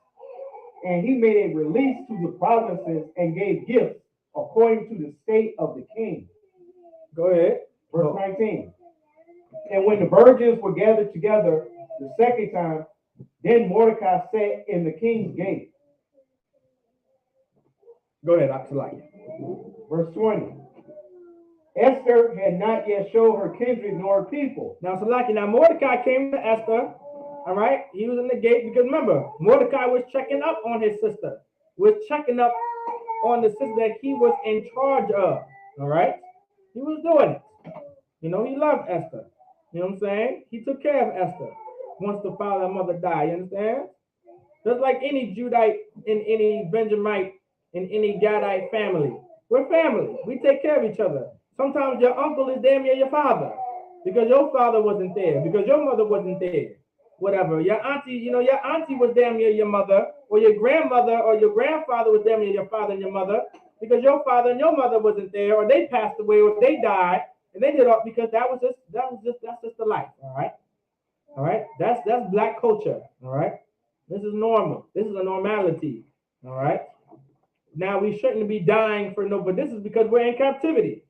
And he made a release to the provinces and gave gifts according to the state of the king. Go ahead. Verse 19. And when the virgins were gathered together the second time, then Mordecai sat in the king's gate. Go ahead, Absalom. Verse 20. Esther had not yet showed her kindred nor her people. Now, Salaki, Mordecai came to Esther, all right? He was in the gate because remember, Mordecai was checking up on his sister, was checking up on the sister that he was in charge of, all right? He was doing it. You know, he loved Esther. You know what I'm saying? He took care of Esther once the father and mother died, you understand? Just like any Judite and any Benjamite in any Gadite family. We're family. We take care of each other. Sometimes your uncle is damn near your father because your father wasn't there, because your mother wasn't there. Whatever. Your auntie, your auntie was damn near your mother, or your grandmother or your grandfather was damn near your father and your mother, because your father and your mother wasn't there, or they passed away, or they died, and they did all because that's just the life. All right. All right. That's black culture. All right. This is normal. This is a normality. All right. Now we shouldn't be dying for no, but this is because we're in captivity.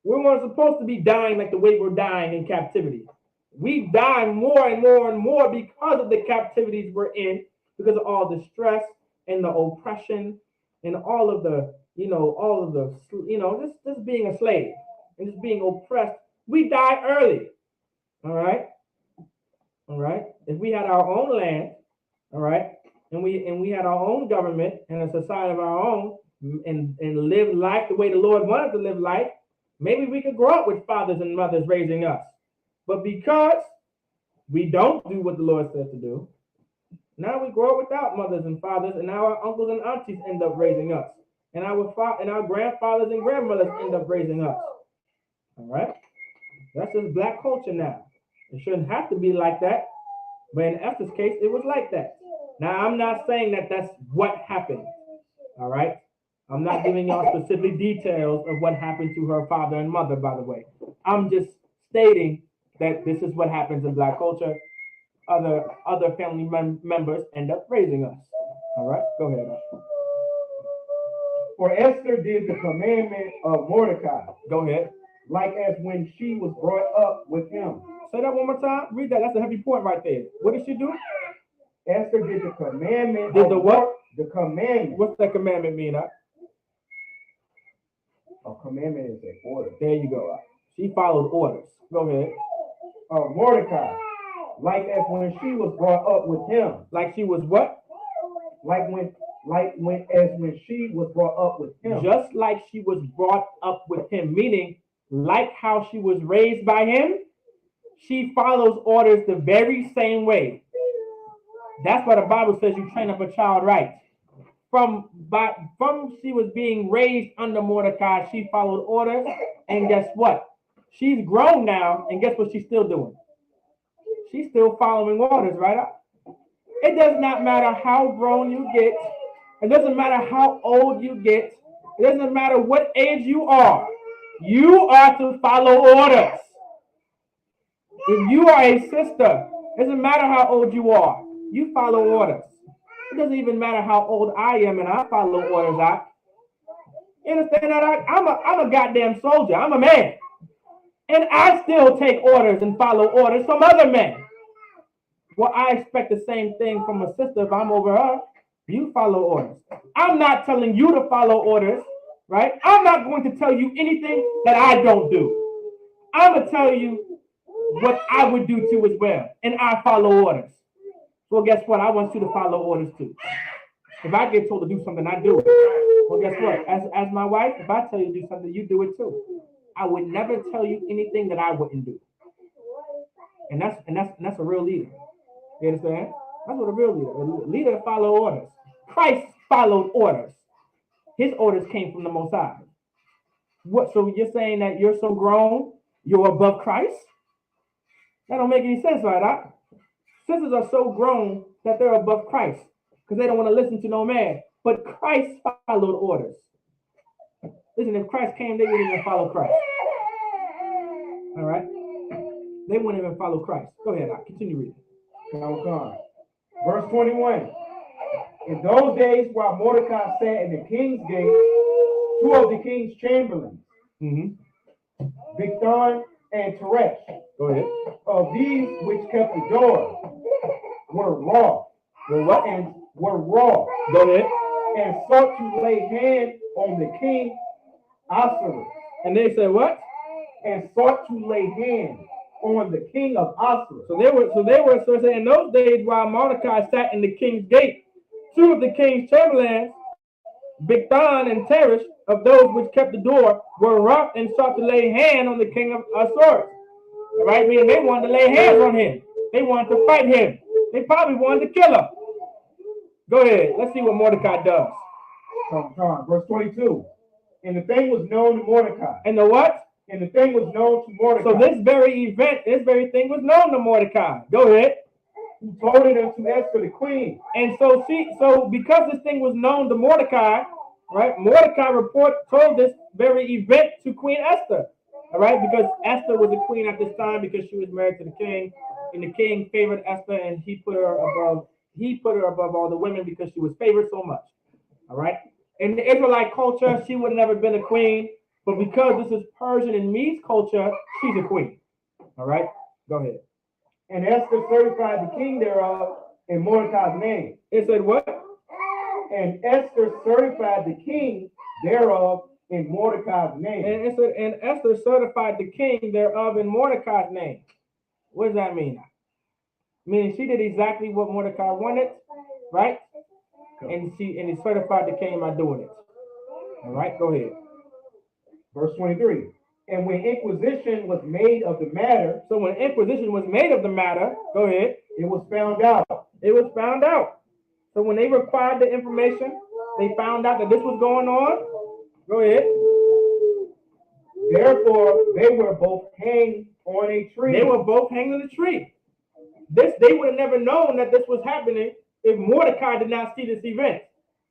We weren't supposed to be dying like the way we're dying in captivity. We die more and more and more because of the captivities we're in, because of all the stress and the oppression and all of the, just being a slave and just being oppressed. We die early. All right. All right. If we had our own land, all right, and we had our own government and a society of our own, and live life the way the Lord wanted to live life, maybe we could grow up with fathers and mothers raising us. But because we don't do what the Lord said to do, now we grow up without mothers and fathers, and now our uncles and aunties end up raising us, and our grandfathers and grandmothers end up raising us. All right, that's just black culture now. It shouldn't have to be like that, but in Esther's case, it was like that. Now, I'm not saying that that's what happened. All right, I'm not giving y'all specific details of what happened to her father and mother. By the way, I'm just stating that this is what happens in black culture. Other family members end up raising us. All right, go ahead. For Esther did the commandment of Mordecai. Go ahead. Like as when she was brought up with him. Say that one more time. Read that. That's a heavy point right there. What did she do? Esther did the commandment. Did the what? The commandment. What's that commandment mean? A commandment is an order. There you go. She followed orders. Go ahead. Mordecai. Like as when she was brought up with him. Like she was what? Like when she was brought up with him. Just like she was brought up with him, meaning like how she was raised by him, she follows orders the very same way. That's why the Bible says you train up a child right. From she was being raised under Mordecai, she followed orders, and guess what? She's grown now, and guess what she's still doing? She's still following orders, right? It does not matter how grown you get. It doesn't matter how old you get. It doesn't matter what age you are. You are to follow orders. If you are a sister, it doesn't matter how old you are. You follow orders. It doesn't even matter how old I am, and I follow orders. You understand that? I'm a goddamn soldier. I'm a man. And I still take orders and follow orders from other men. Well, I expect the same thing from a sister if I'm over her. You follow orders. I'm not telling you to follow orders, right? I'm not going to tell you anything that I don't do. I'm going to tell you what I would do too as well. And I follow orders. Well, guess what? I want you to follow orders too. If I get told to do something, I do it. Well, guess what? As my wife, if I tell you to do something, you do it too. I would never tell you anything that I wouldn't do. And that's a real leader. You understand? That's what a real leader follow orders. Christ followed orders. His orders came from the Most High. What? So you're saying that you're so grown, you're above Christ? That don't make any sense, right? Sisters are so grown that they're above Christ because they don't want to listen to no man. But Christ followed orders. Listen, if Christ came, they wouldn't even follow Christ. All right? They wouldn't even follow Christ. Go ahead, continue reading. Verse 21. In those days, while Mordecai sat in the king's gate, two of the king's chamberlains, Bigthan and Teresh, go ahead, of these which kept the door, were raw. Were what? And were raw. Go ahead. And sought to lay hand on the king Ahasuerus. And they said what? And sought to lay hand on the king of Ahasuerus. So they were in those days while Mordecai sat in the king's gate, two of the king's chamberlains, Bigthan and Teresh, of those which kept the door, were wroth and sought to lay hand on the king of Ahasuerus. All right, meaning they wanted to lay hands on him. They wanted to fight him. They probably wanted to kill him. Go ahead. Let's see what Mordecai does. Verse 22. And the thing was known to Mordecai. And the what? And the thing was known to Mordecai. So this very event, this very thing was known to Mordecai. Go ahead. Who told it unto Esther the queen. And so because this thing was known to Mordecai, right? Mordecai told this very event to Queen Esther. All right, because Esther was a queen at this time because she was married to the king, and the king favored Esther, and he put her above all the women because she was favored so much. All right. In the Israelite culture, she would have never been a queen, but because this is Persian and Medes culture, she's a queen. All right, go ahead. And Esther certified the king thereof in Mordecai's name. It said what? And Esther certified the king thereof in Mordecai's name. And it said, and Esther certified the king thereof in Mordecai's name. What does that mean? Meaning she did exactly what Mordecai wanted, right? And he certified the king by doing it. All right, go ahead. Verse 23. And when inquisition was made of the matter. So when inquisition was made of the matter, go ahead. It was found out. It was found out. So when they required the information, they found out that this was going on. Go ahead. Therefore, they were both hanged on a tree. They were both hanged on a tree. They would have never known that this was happening if Mordecai did not see this event.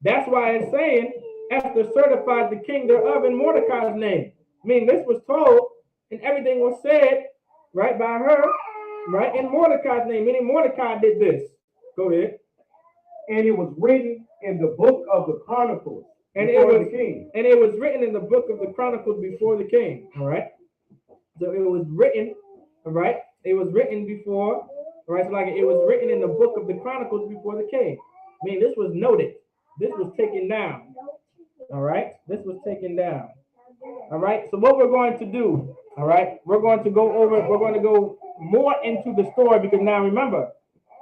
That's why it's saying Esther certified the king thereof in Mordecai's name. I mean, this was told and everything was said, right, by her, right, in Mordecai's name. Meaning Mordecai did this. Go ahead. And it was written in the book of the Chronicles. And it was written in the book of the Chronicles before the king. All right. So it was written, all right. It was written before, all right. So like it was written in the book of the Chronicles before the king. I mean, this was noted. This was taken down. All right. This was taken down. All right. So what we're going to do, all right, we're going to go more into the story because now remember,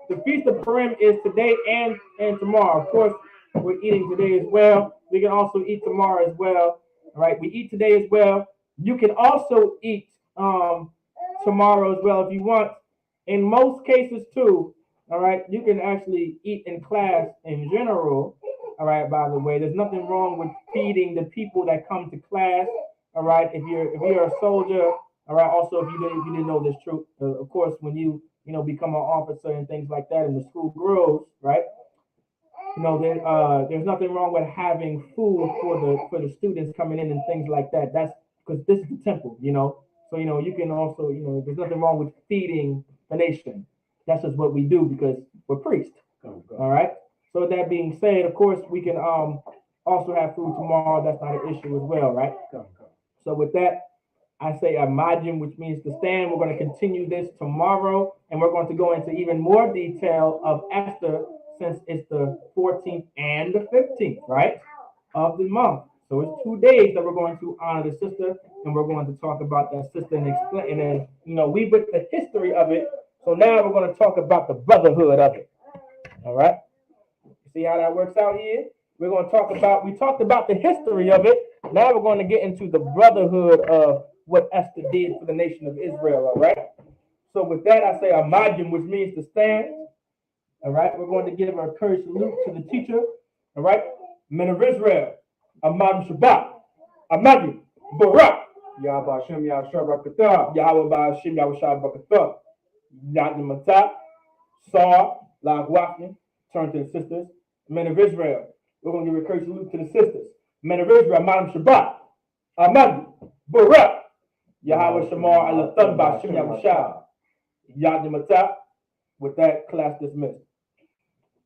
the Feast of Purim is today and tomorrow. Of course, we're eating today as well. We can also eat tomorrow as well. All right, we eat today as well. You can also eat tomorrow as well if you want. In most cases too, all right, you can actually eat in class in general. All right, by the way, there's nothing wrong with feeding the people that come to class. All right, if you're a soldier, all right. Also, if you didn't know this truth, of course, when you become an officer and things like that, and the school grows, right? There's nothing wrong with having food for the students coming in and things like that. That's because this is the temple, So you can also, there's nothing wrong with feeding the nation. That's just what we do because we're priests. All right. So with that being said, of course, we can also have food tomorrow. That's not an issue as well, right? So with that, I say imagine, which means to stand. We're going to continue this tomorrow, and we're going to go into even more detail of Esther since it's the 14th and the 15th, right, of the month. So it's 2 days that we're going to honor the sister, and we're going to talk about that sister and explain, and then, we put the history of it. So now we're going to talk about the brotherhood of it. All right. See how that works out here? We're going to we talked about the history of it. Now we're going to get into the brotherhood of what Esther did for the nation of Israel. All right. So with that, I say Amajim, which means to stand. All right. We're going to give a courage salute to the teacher. All right. Men of Israel. Amajim Shabbat. Amajim Barak. Yahweh Hashem Yahweh Shabbat. Yahweh Hashem Yahweh Shabbat. Yahweh Matah. Saw. Lagwakin. Turn to the sisters. Men of Israel. We're going to give a courage salute to the sisters. Men of Israel. Amajim Shabbat. Amajim Barak. Yahweh Shamar Alathan Bashim Yahushua. Yahweh Matah. With that, class dismissed.